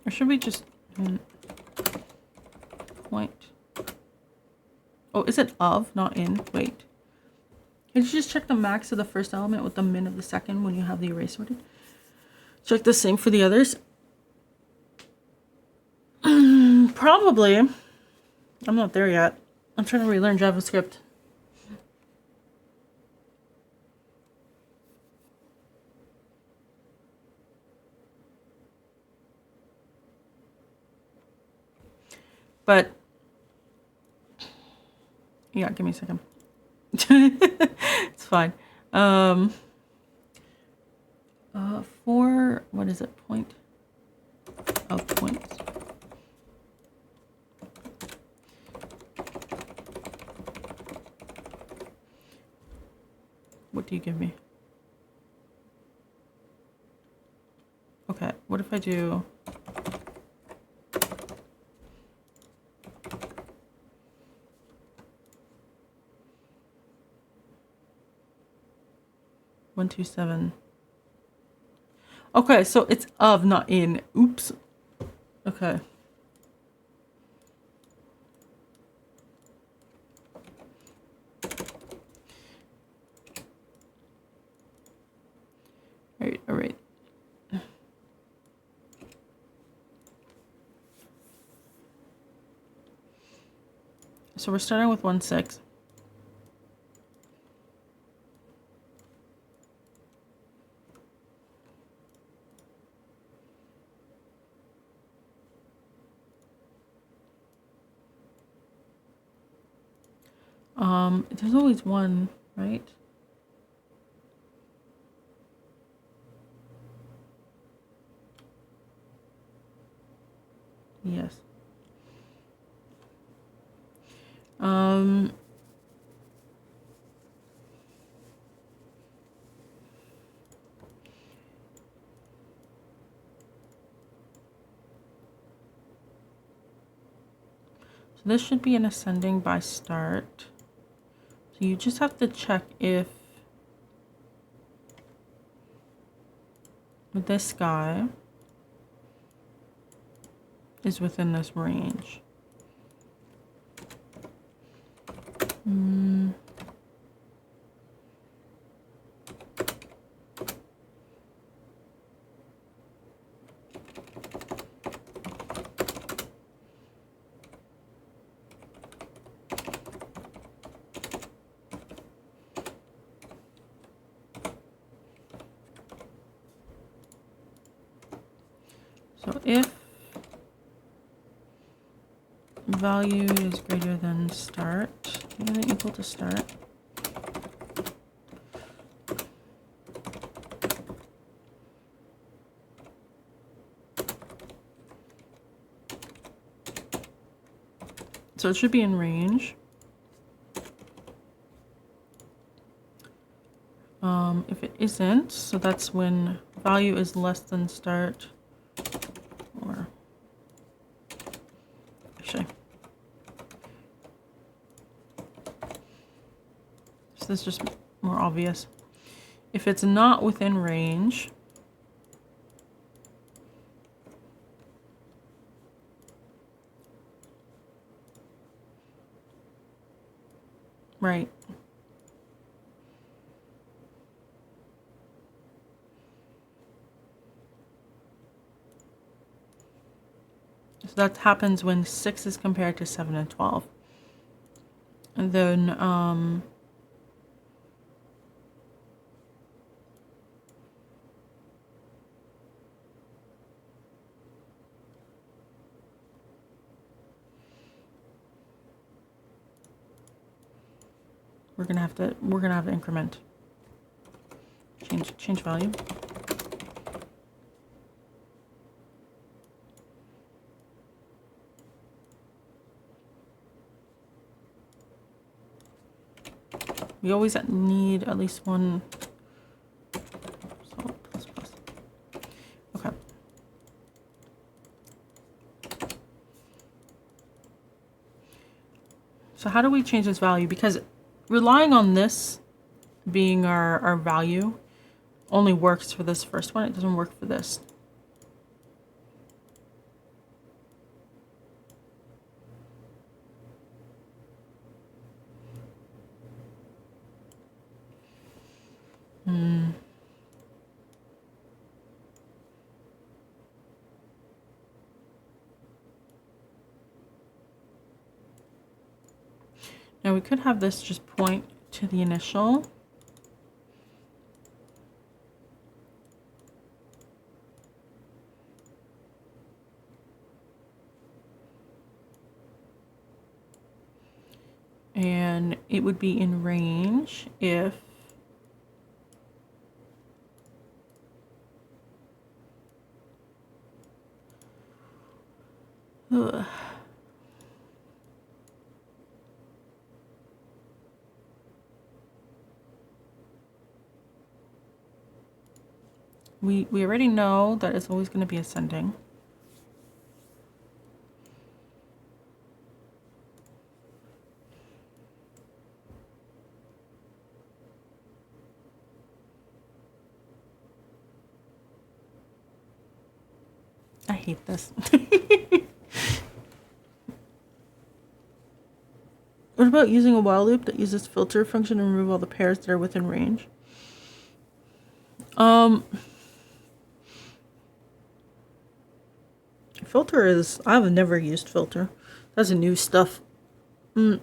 Or should we just point? Oh, is it of, not in? Wait. Can you just check the max of the first element with the min of the second when you have the array sorted? Check the same for the others. Probably. I'm not there yet. I'm trying to relearn JavaScript. But yeah, give me a second. It's fine. For what is it? Point of points. What do you give me? Okay, what if I do one, 2, 7? Okay, so it's of, not in. Oops. Okay. All right. So we're starting with 1, 6. There's always one, right? Yes. So this should be an ascending by start. So you just have to check if this guy is within this range. So if value is greater than start, greater than equal to start, so it should be in range. If it isn't, so that's when value is less than start, or actually, so this is just more obvious. If it's not within range, right? So that happens when 6 is compared to 7 and 12. And then, we're gonna have to increment. Change value. We always need at least one. So plus. Okay. So how do we change this value? Because relying on this being our value only works for this first one. It doesn't work for this. Now we could have this just point to the initial. And it would be in range if we already know that it's always going to be ascending. I hate this. What about using a while loop that uses filter function to remove all the pairs that are within range? Filter is, I've never used filter. That's a new stuff. But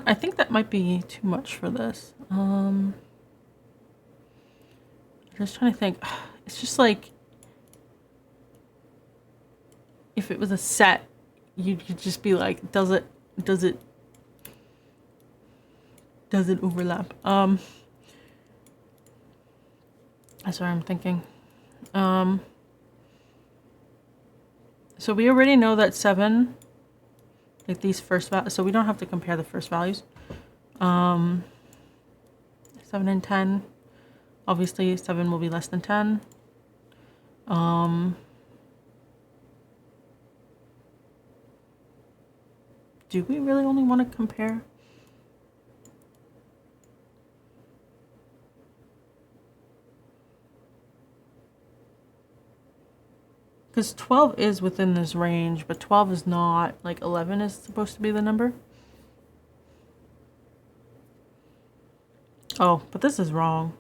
I think that might be too much for this. I'm just trying to think. It's just like, if it was a set, you could just be like, does it overlap? That's what I'm thinking. So we already know that 7, like these first values, so we don't have to compare the first values. 7 and 10, obviously 7 will be less than 10. Do we really only want to compare? Because 12 is within this range, but 12 is not. Like 11 is supposed to be the number. Oh, but this is wrong.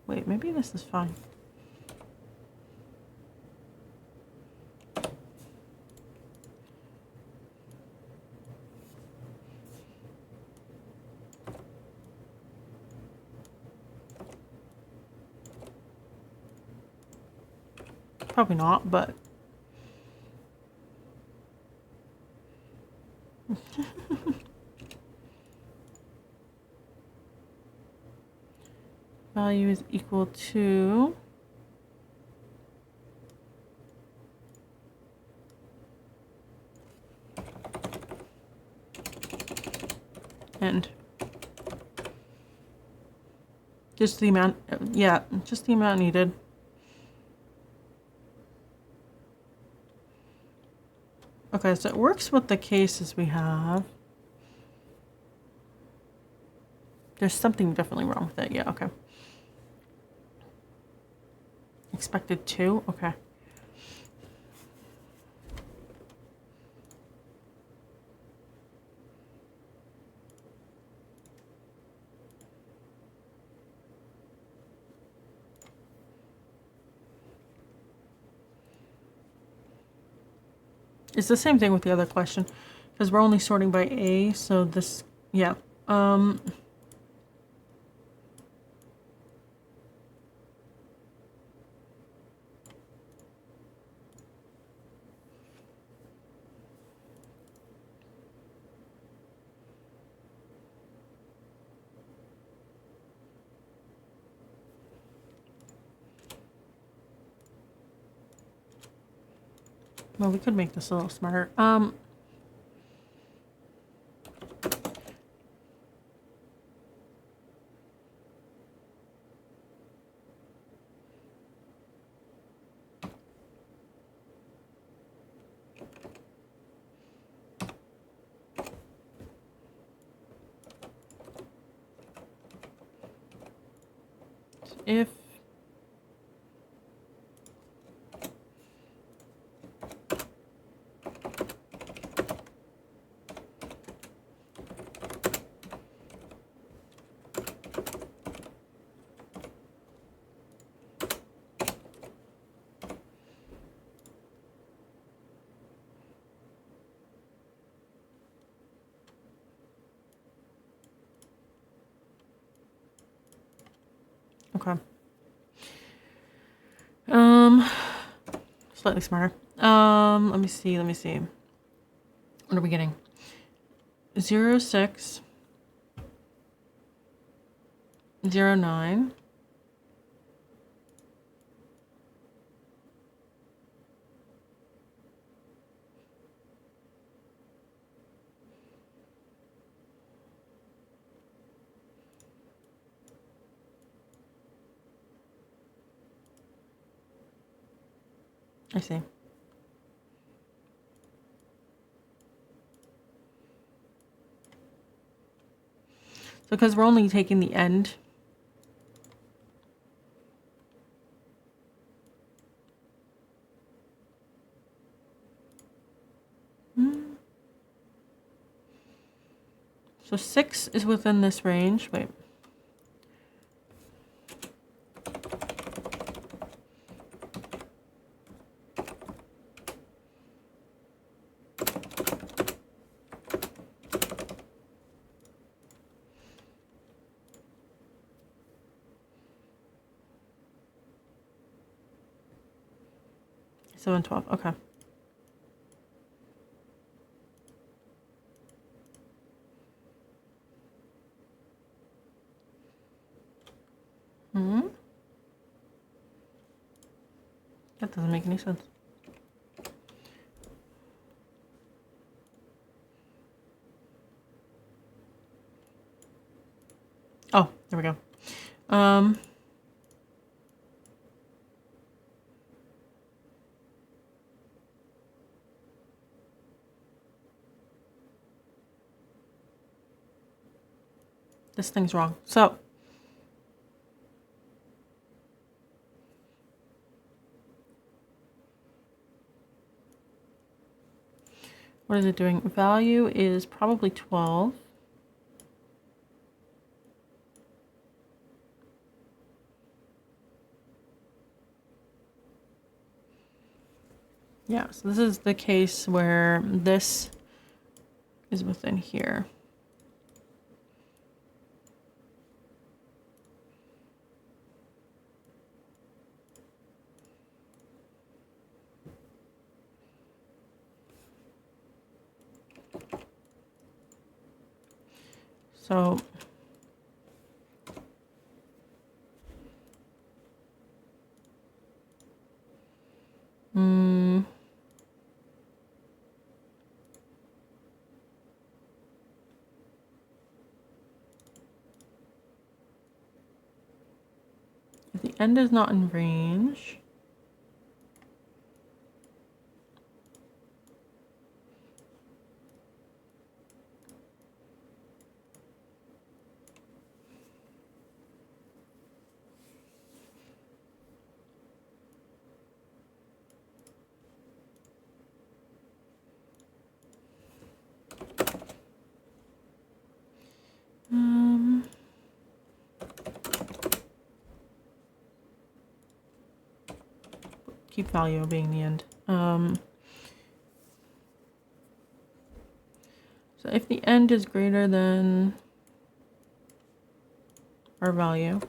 Wait, maybe this is fine. Probably not, but value is equal to and just the amount, yeah, just the amount needed. Okay, so it works with the cases we have. There's something definitely wrong with it. Yeah, okay. Expected 2? Okay. It's the same thing with the other question, because we're only sorting by A, so this, yeah. Well, we could make this a little smarter. If okay. Slightly smarter. Let me see. What are we getting? 0, 6, 0, 9. I see. So because we're only taking the end. So 6 is within this range. Wait. 7, 12. Okay. Hmm. That doesn't make any sense. Oh, there we go. This thing's wrong. So what is it doing? Value is probably 12. Yeah, so this is the case where this is within here. So if the end is not in range, keep value being the end. So if the end is greater than our value,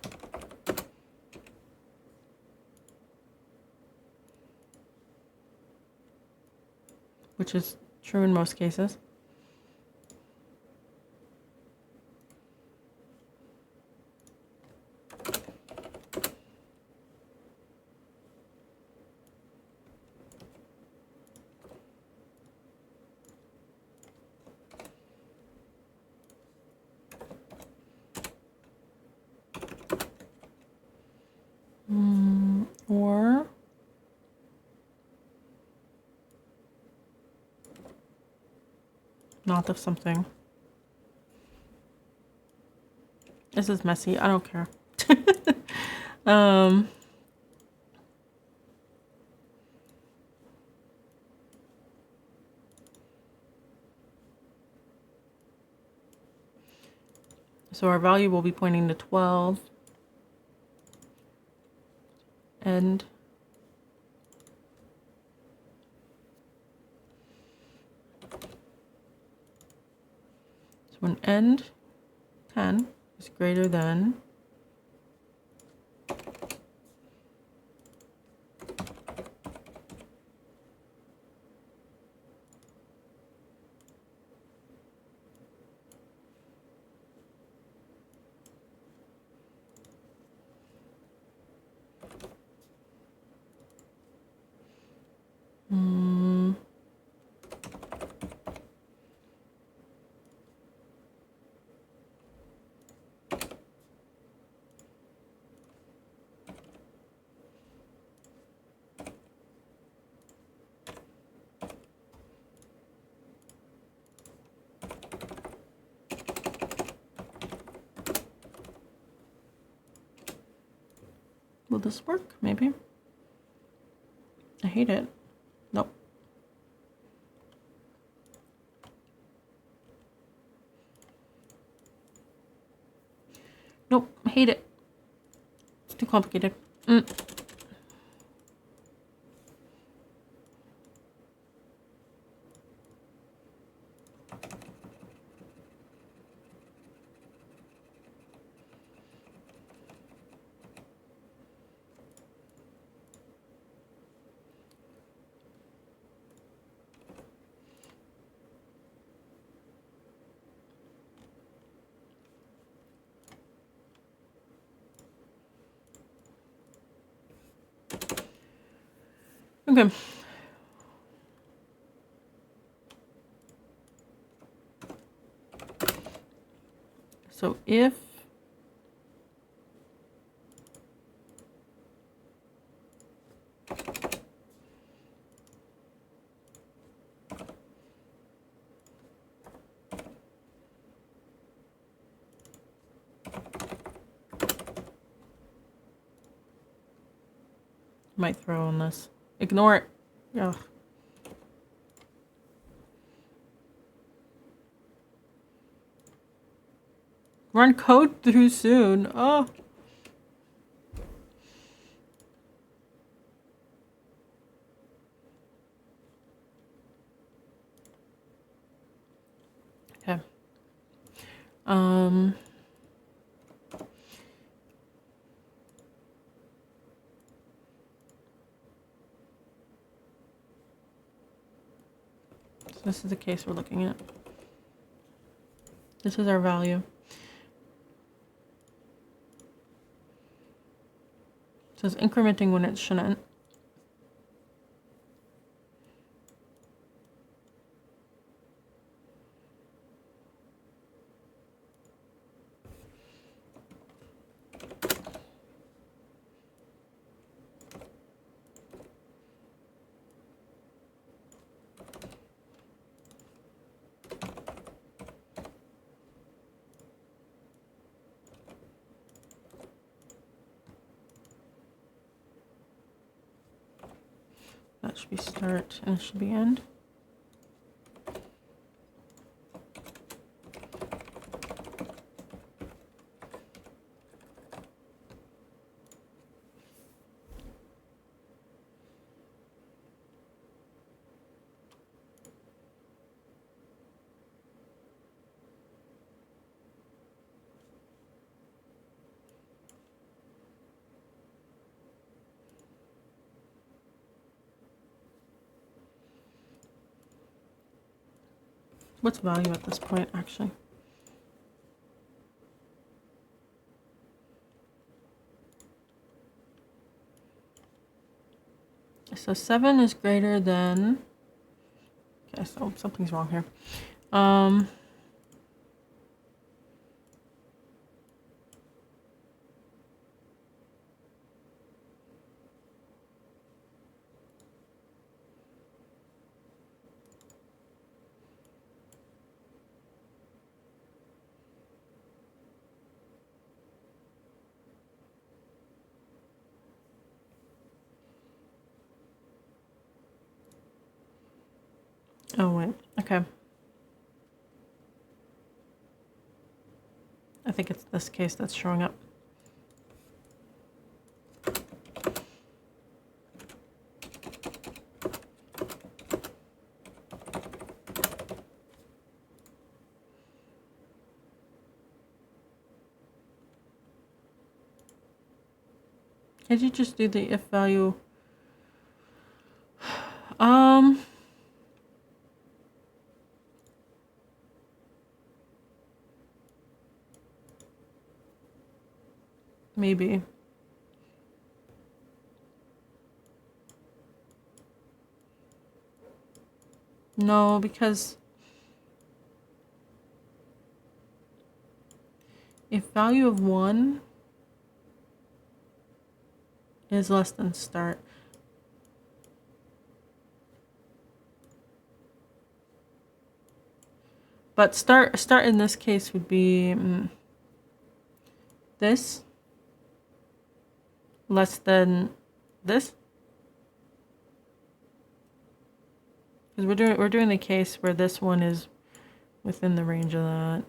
which is true in most cases, or not of something. This is messy. I don't care. So our value will be pointing to 12. And so when end 10 is greater than will this work? Maybe. I hate it. Nope. Nope. I hate it. It's too complicated. Okay. So if might throw on this. Ignore it. Ugh. Run code too soon. Oh. Okay. So this is the case we're looking at. This is our value. So it's incrementing when it shouldn't. That should be start and it should be end. What's value at this point, actually? So 7 is greater than... Okay, so something's wrong here. Oh, wait. Okay. I think it's this case that's showing up. Did you just do the if value? Maybe. No, because if value of 1 is less than start, but start in this case would be this less than this, because we're doing the case where this one is within the range of that.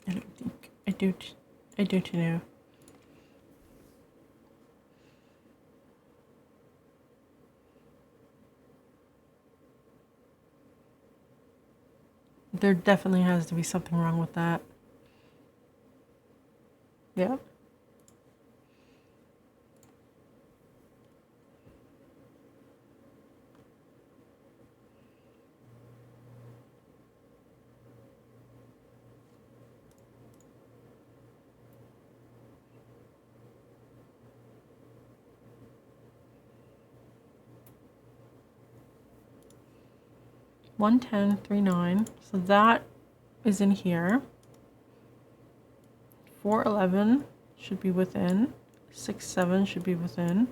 I don't think I don't know. There definitely has to be something wrong with that. Yep. One 1039. So that is in here. 411 should be within. 67 should be within.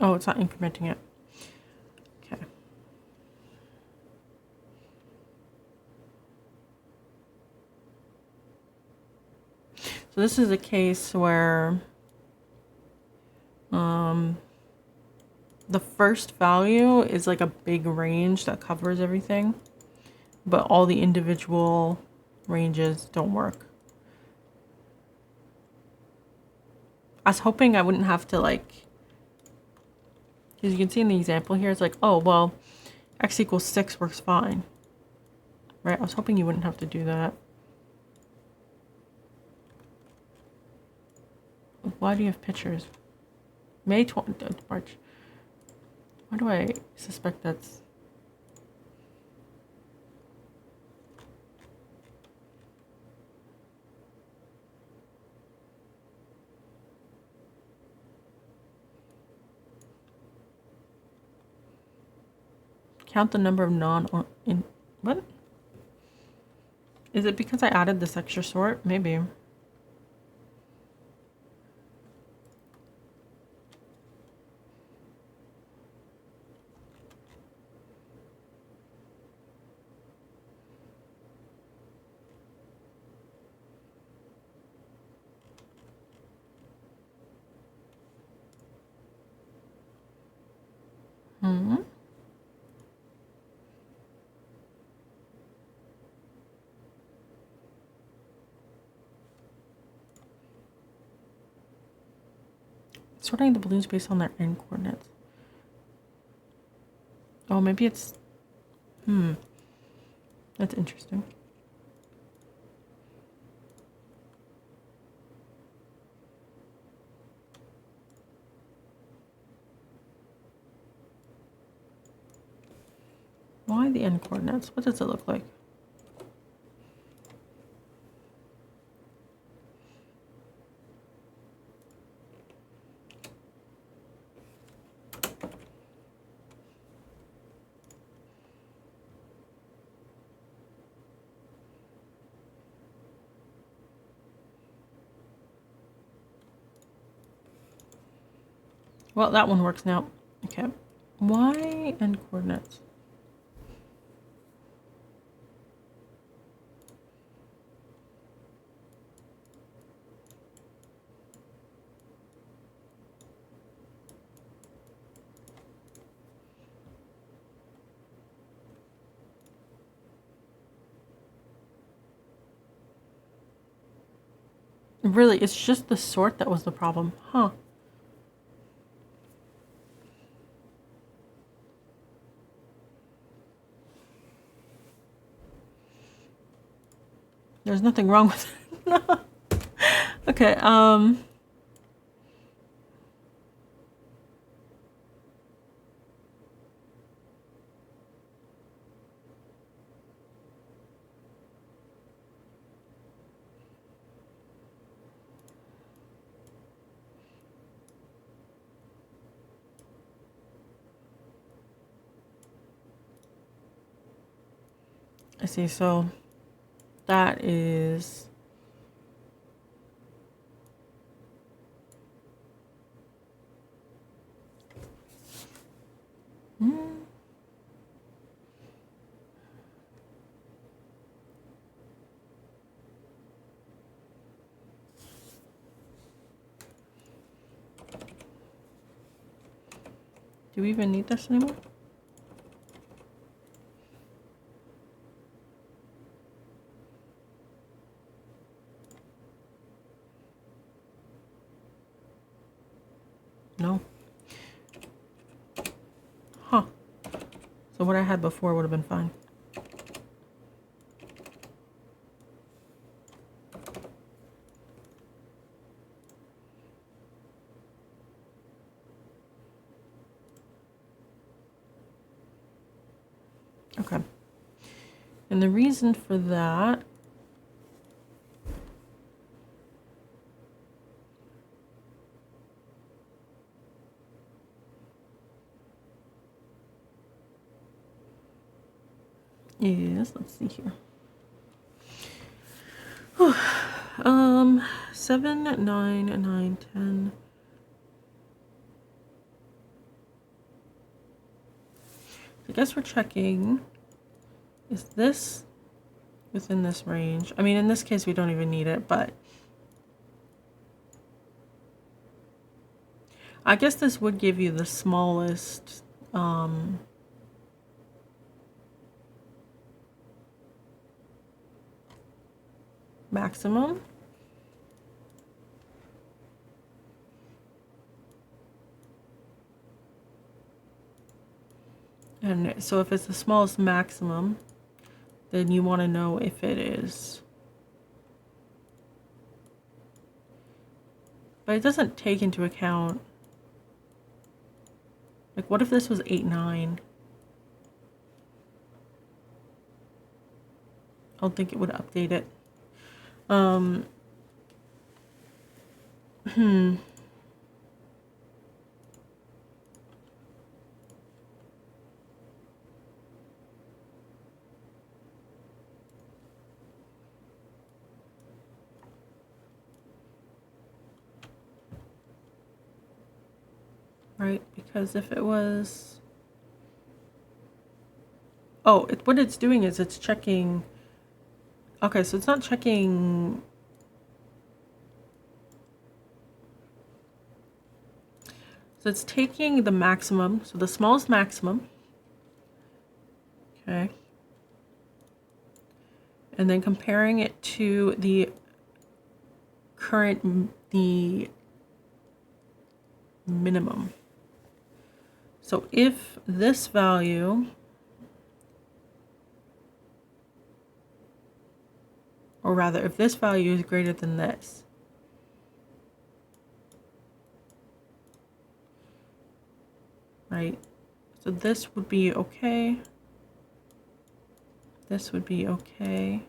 Oh, it's not incrementing it. Okay. So this is a case where the first value is like a big range that covers everything, but all the individual ranges don't work. I was hoping I wouldn't have to like, because you can see in the example here, it's like, oh, well, x equals 6 works fine. Right? I was hoping you wouldn't have to do that. Why do you have pictures? May 20th, March. Why do I suspect that's... Count the number of what? Is it because I added this extra sort? Maybe. Sorting the balloons based on their end coordinates. Oh, maybe it's... That's interesting. Why the end coordinates? What does it look like? Well, that one works now. Okay. Why end coordinates? Really, it's just the sort that was the problem. Huh. There's nothing wrong with it. Okay, I see. So that is... Hmm. Do we even need this anymore? No. Huh. So what I had before would have been fine. Okay. And the reason for that is, let's see here. 7, 9, 9, 10. I guess we're checking, is this within this range? I mean, in this case, we don't even need it, but I guess this would give you the smallest maximum. And so if it's the smallest maximum, then you want to know if it is. But it doesn't take into account, like, what if this was 8, 9? I don't think it would update it. Right, because if it was, oh, what it's doing is it's checking. Okay, so it's not checking. So it's taking the maximum, so the smallest maximum. Okay. And then comparing it to the minimum. So if this value, or rather, if this value is greater than this, right? So this would be okay. This would be okay.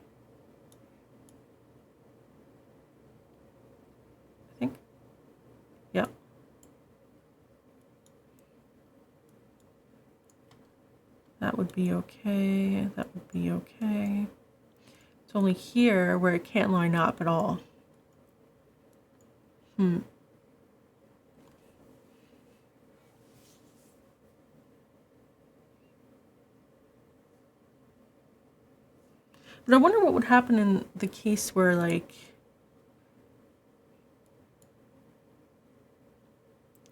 I think. Yeah. That would be okay. That would be okay. It's only here where it can't line up at all. But I wonder what would happen in the case where, like,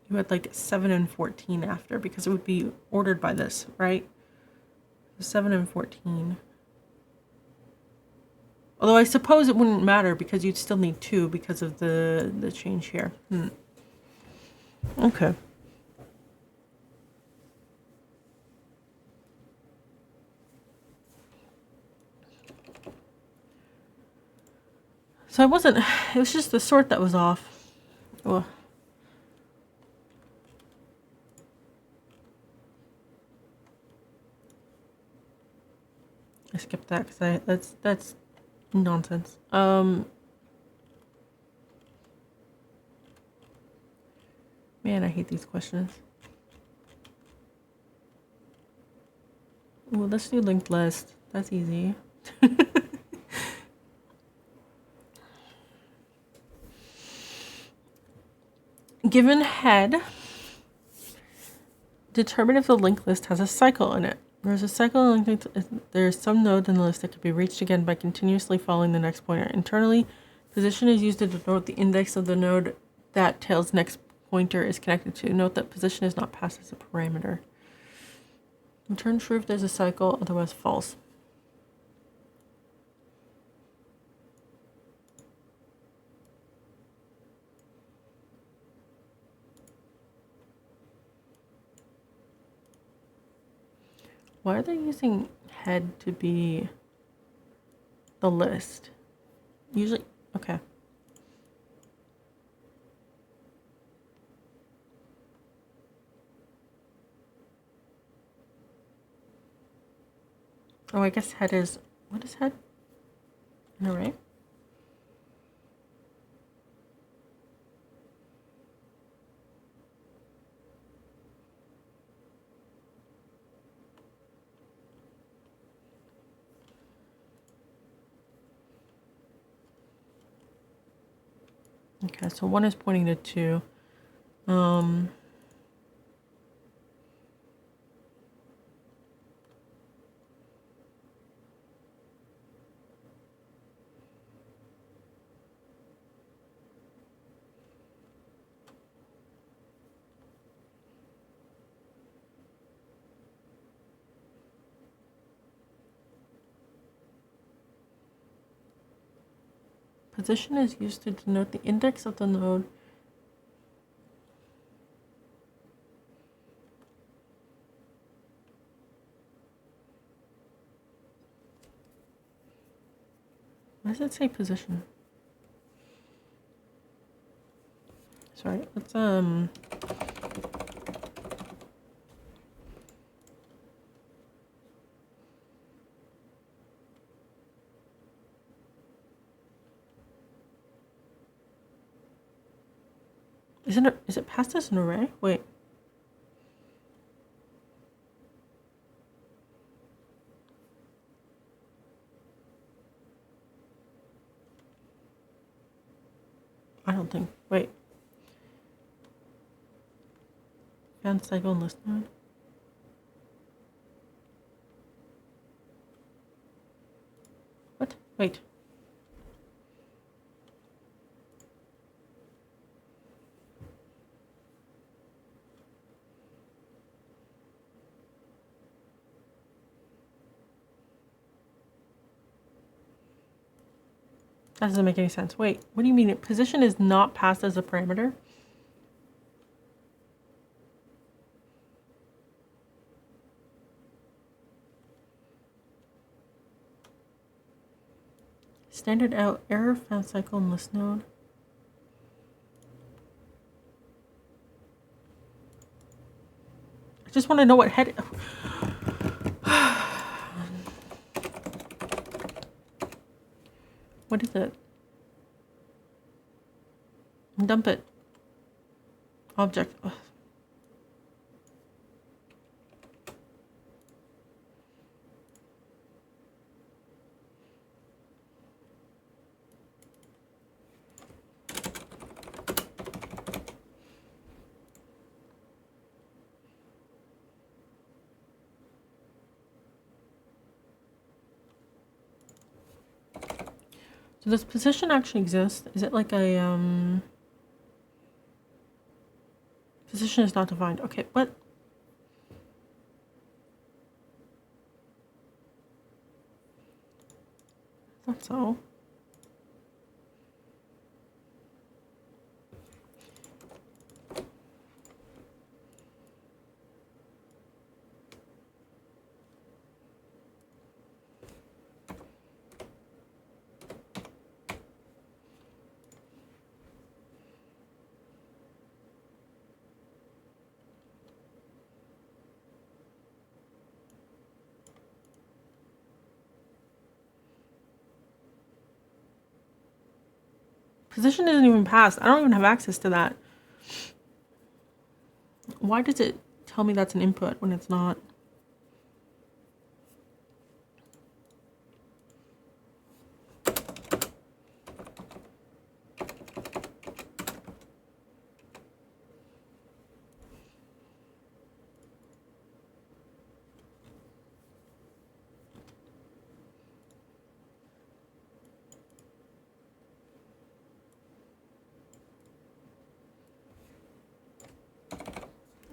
you had like 7 and 14 after, because it would be ordered by this, right? 7 and 14. Although I suppose it wouldn't matter because you'd still need 2 because of the change here. Okay. So it was just the sort that was off. Ugh. I skipped that because that's nonsense. Man, I hate these questions. Well, let's do linked list. That's easy. Given head, Determine if the linked list has a cycle in it. There's a cycle in linked list. There's some node in the list that can be reached again by continuously following the next pointer. Internally, position is used to denote the index of the node that tail's next pointer is connected to. Note that position is not passed as a parameter. Return true if there's a cycle, otherwise false. Why are they using head to be the list? Usually, okay. Oh, I guess head is, what is head? An array? Okay, so 1 is pointing to 2. Position is used to denote the index of the node. Why does it say position? Sorry, let's is it passed as an array? Wait. I don't think. Wait. Found cycle and list node. What? Wait. That doesn't make any sense. Wait, what do you mean? Position is not passed as a parameter? Standard out, error, found cycle, and list node. I just want to know what head... What is it? Dump it. Object. Ugh. So does position actually exist? Is it like a position is not defined. Okay, what? I thought so. Position isn't even passed. I don't even have access to that. Why does it tell me that's an input when it's not?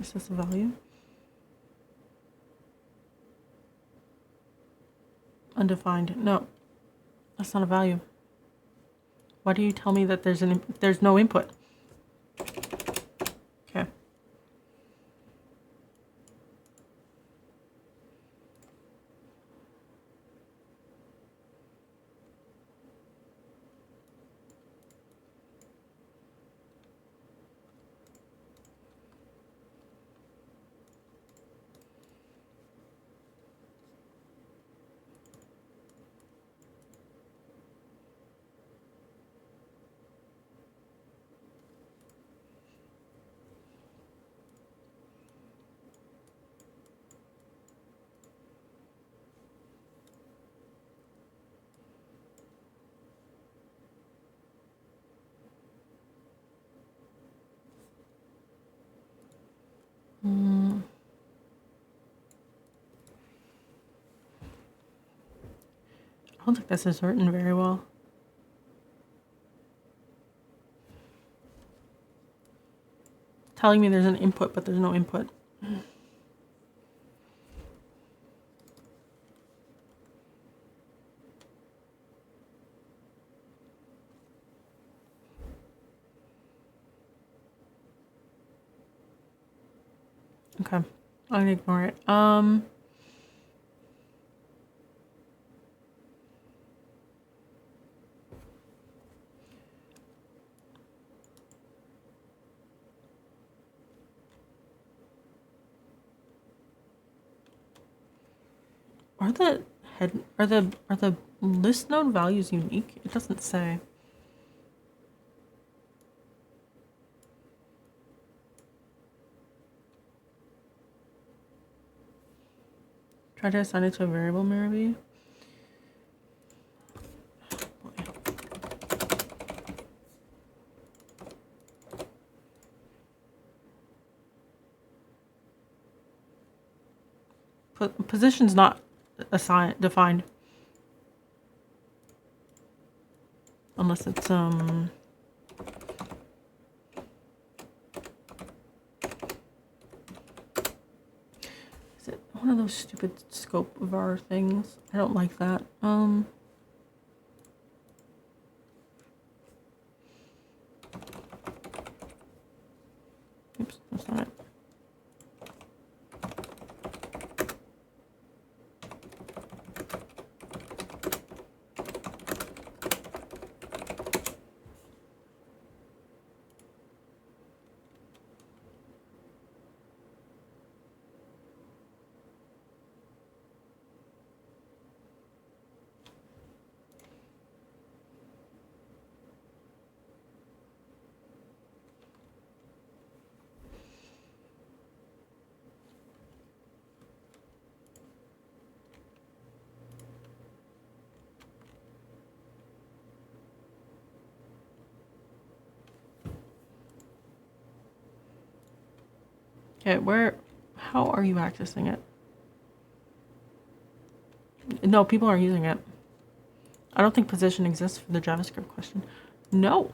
Is this a value? Undefined. No, that's not a value. Why do you tell me that there's no input? Okay. I don't think this is written very well. Telling me there's an input, but there's no input. Okay, I'm gonna ignore it. Are the list node values unique? It doesn't say. Try to assign it to a variable, maybe. Position's not defined. Unless it's is it one of those stupid scope var things? I don't like that. Oops, that's not it. Okay, how are you accessing it? No, people are using it. I don't think position exists for the JavaScript question. No.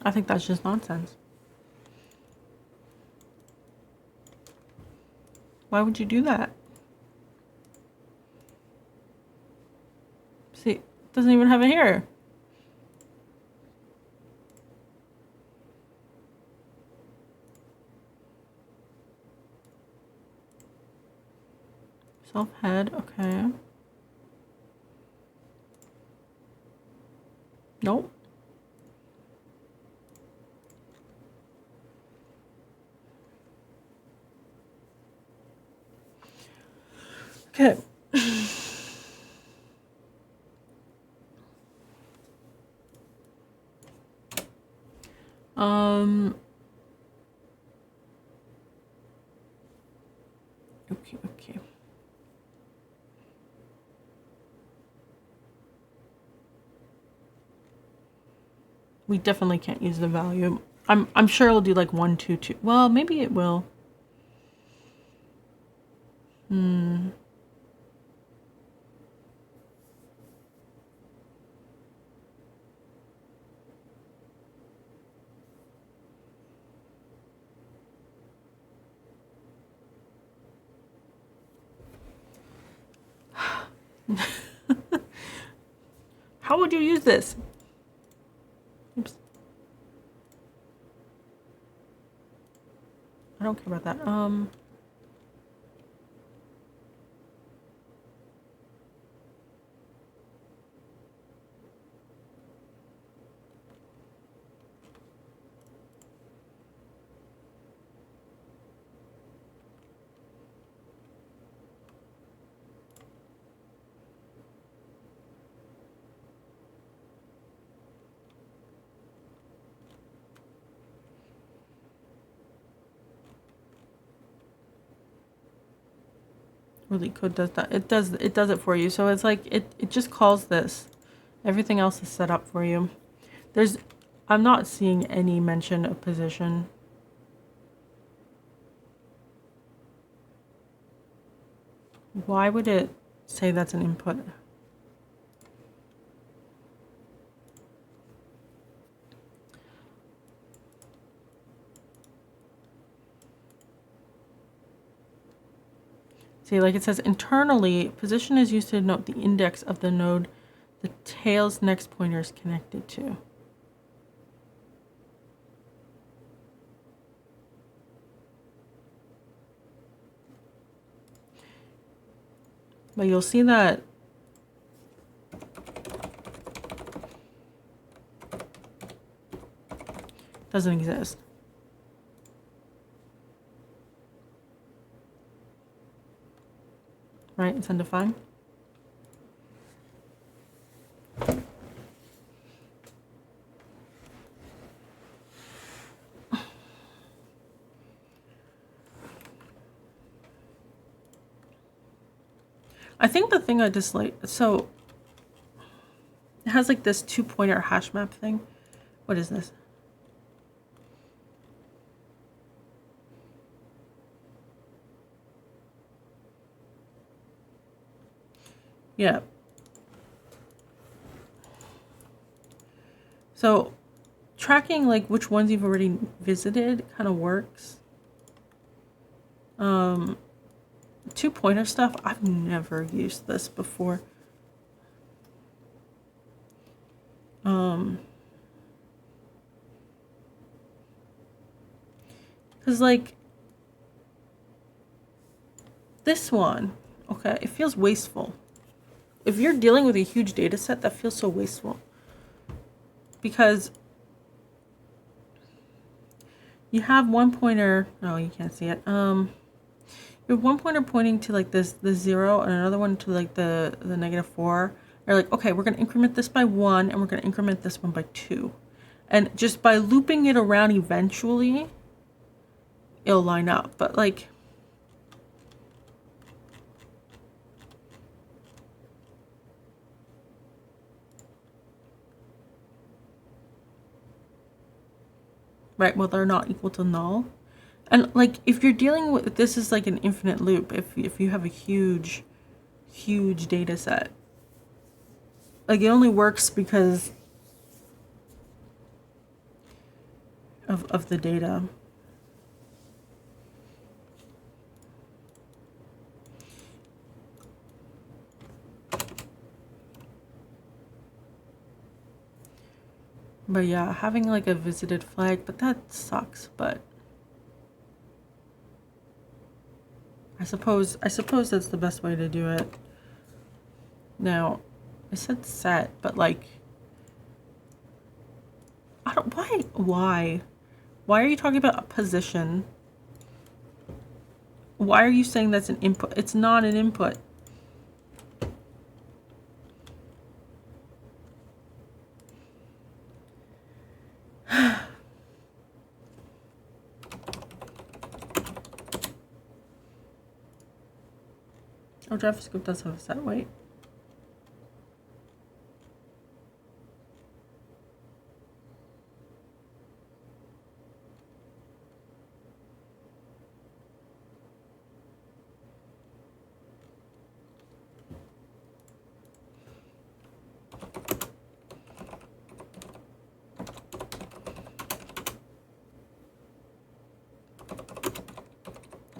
I think that's just nonsense. Why would you do that? See, it doesn't even have it here. Self-head, okay. Nope. Okay. Okay. We definitely can't use the value. I'm sure it'll do like 1, 2, 2. Well, maybe it will. How would you use this? Oops. I don't care about that. Leet code does that. It does it for you. So it's like it just calls this. Everything else is set up for you. I'm not seeing any mention of position. Why would it say that's an input? See, like it says internally, position is used to denote the index of the node the tail's next pointer is connected to. But you'll see that doesn't exist. Right, it's undefined. I think the thing I dislike, so it has like this 2-pointer hash map thing. What is this? Yeah. So tracking like which ones you've already visited kind of works. 2-pointer stuff, I've never used this before. Because like this one, okay, it feels wasteful. If you're dealing with a huge data set, that feels so wasteful. Because you have one pointer, oh, you can't see it. You have one pointer pointing to like the 0 and another one to like the -4. You're like, okay, we're going to increment this by 1 and we're going to increment this one by 2. And just by looping it around eventually, it'll line up. But like, right, well, they're not equal to null. And like, if you're dealing with, this is like an infinite loop. If you have a huge data set, like it only works because of the data. But yeah, having like a visited flag, but that sucks. But I suppose that's the best way to do it. Now, I said set, but like, I don't, why are you talking about a position? Why are you saying that's an input? It's not an input. Oh, JavaScript does have a set weight.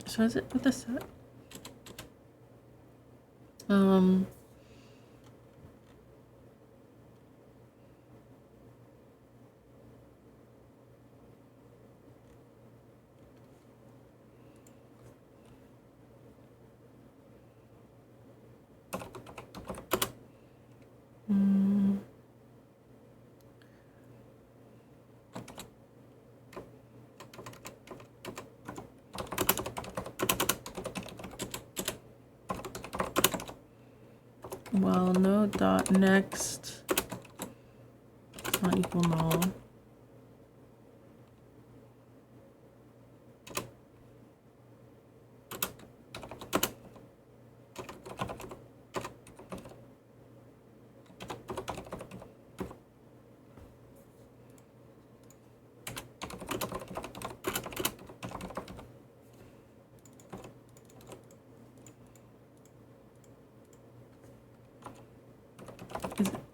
So is it with the set? Well, no dot next is not equal null.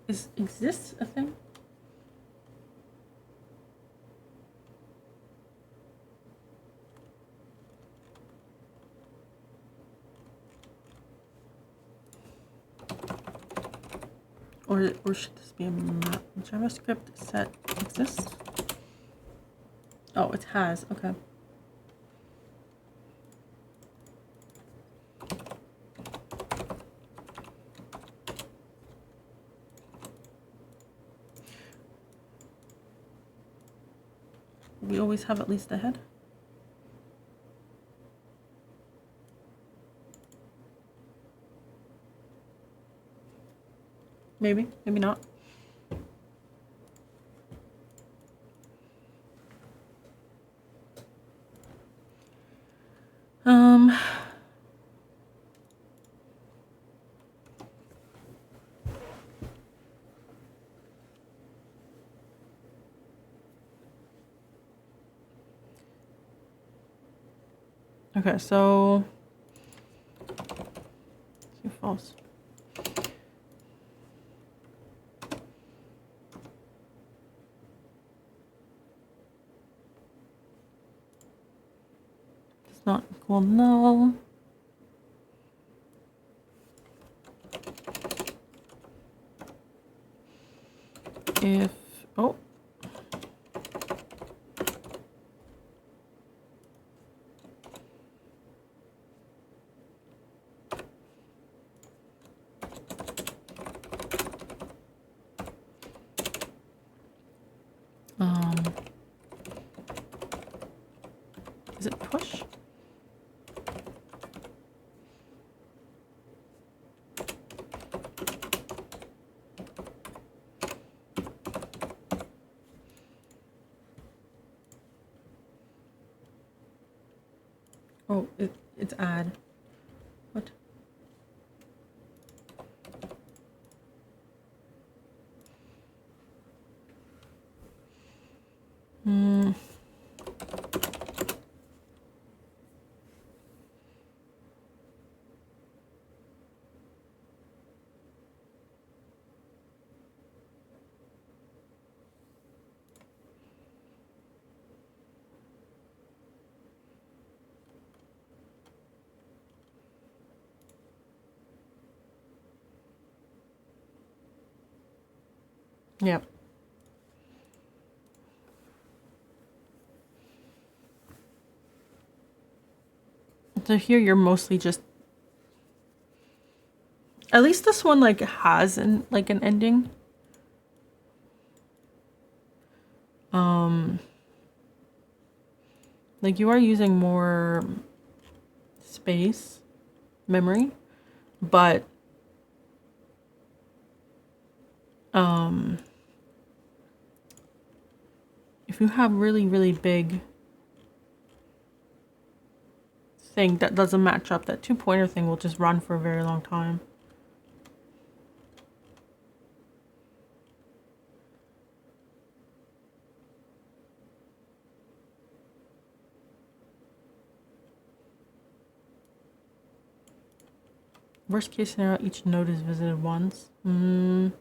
Is exists a thing? Or should this be a map? JavaScript set exists? Oh, it has. Okay. We always have at least a head. Maybe, maybe not. Okay, so false. It's not equal null. If oh. Is it push? Oh, it's add. What? Yep. So here you're mostly just, at least this one like has an ending. Like you are using more space, memory, but if you have really big thing that doesn't match up, that 2-pointer thing will just run for a very long time. Worst case scenario, each node is visited once. I'm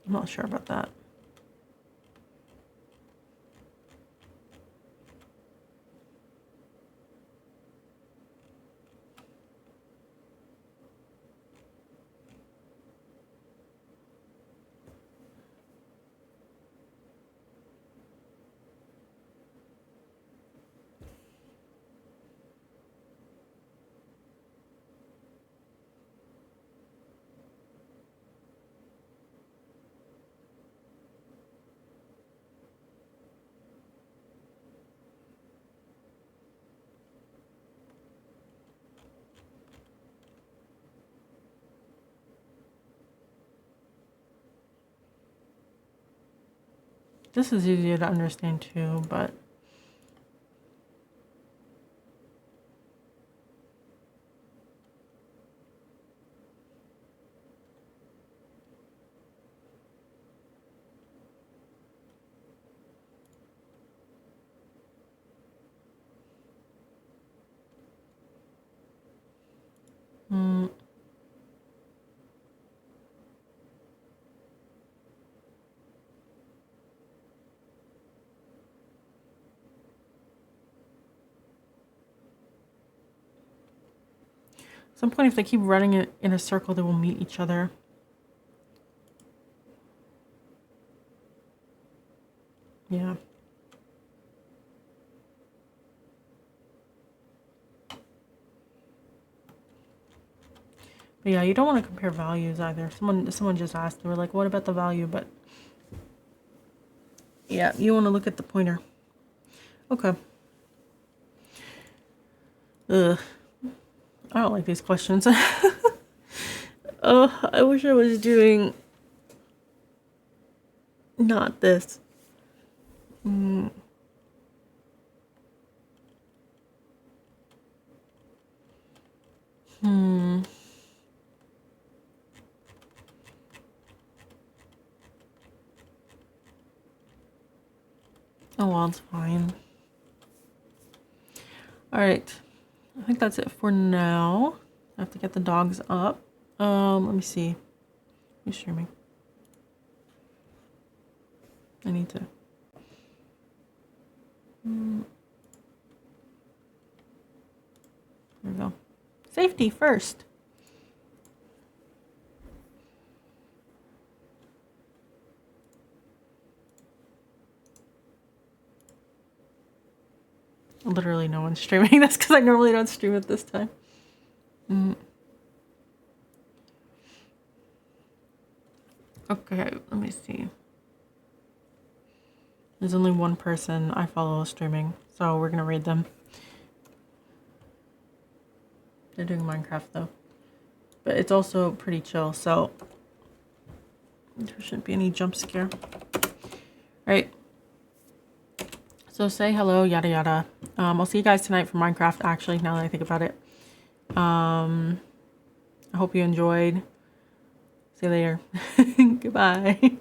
not sure about that. This is easier to understand too, but at some point, if they keep running it in a circle, they will meet each other. Yeah. But yeah, you don't want to compare values either. Someone just asked, they were like, what about the value? But yeah, you want to look at the pointer. Okay. Ugh. I don't like these questions. Oh, I wish I was doing not this. Oh well, it's fine. Alright. I think that's it for now. I have to get the dogs up. Let me see. Who's streaming? I need to. There we go. Safety first. Literally no one's streaming. That's because I normally don't stream at this time. Okay, let me see. There's only one person I follow streaming, so we're gonna raid them. They're doing Minecraft though. But it's also pretty chill, so there shouldn't be any jump scare. Alright. So say hello, yada yada. I'll see you guys tonight for Minecraft, actually, now that I think about it. I hope you enjoyed. See you later. Goodbye.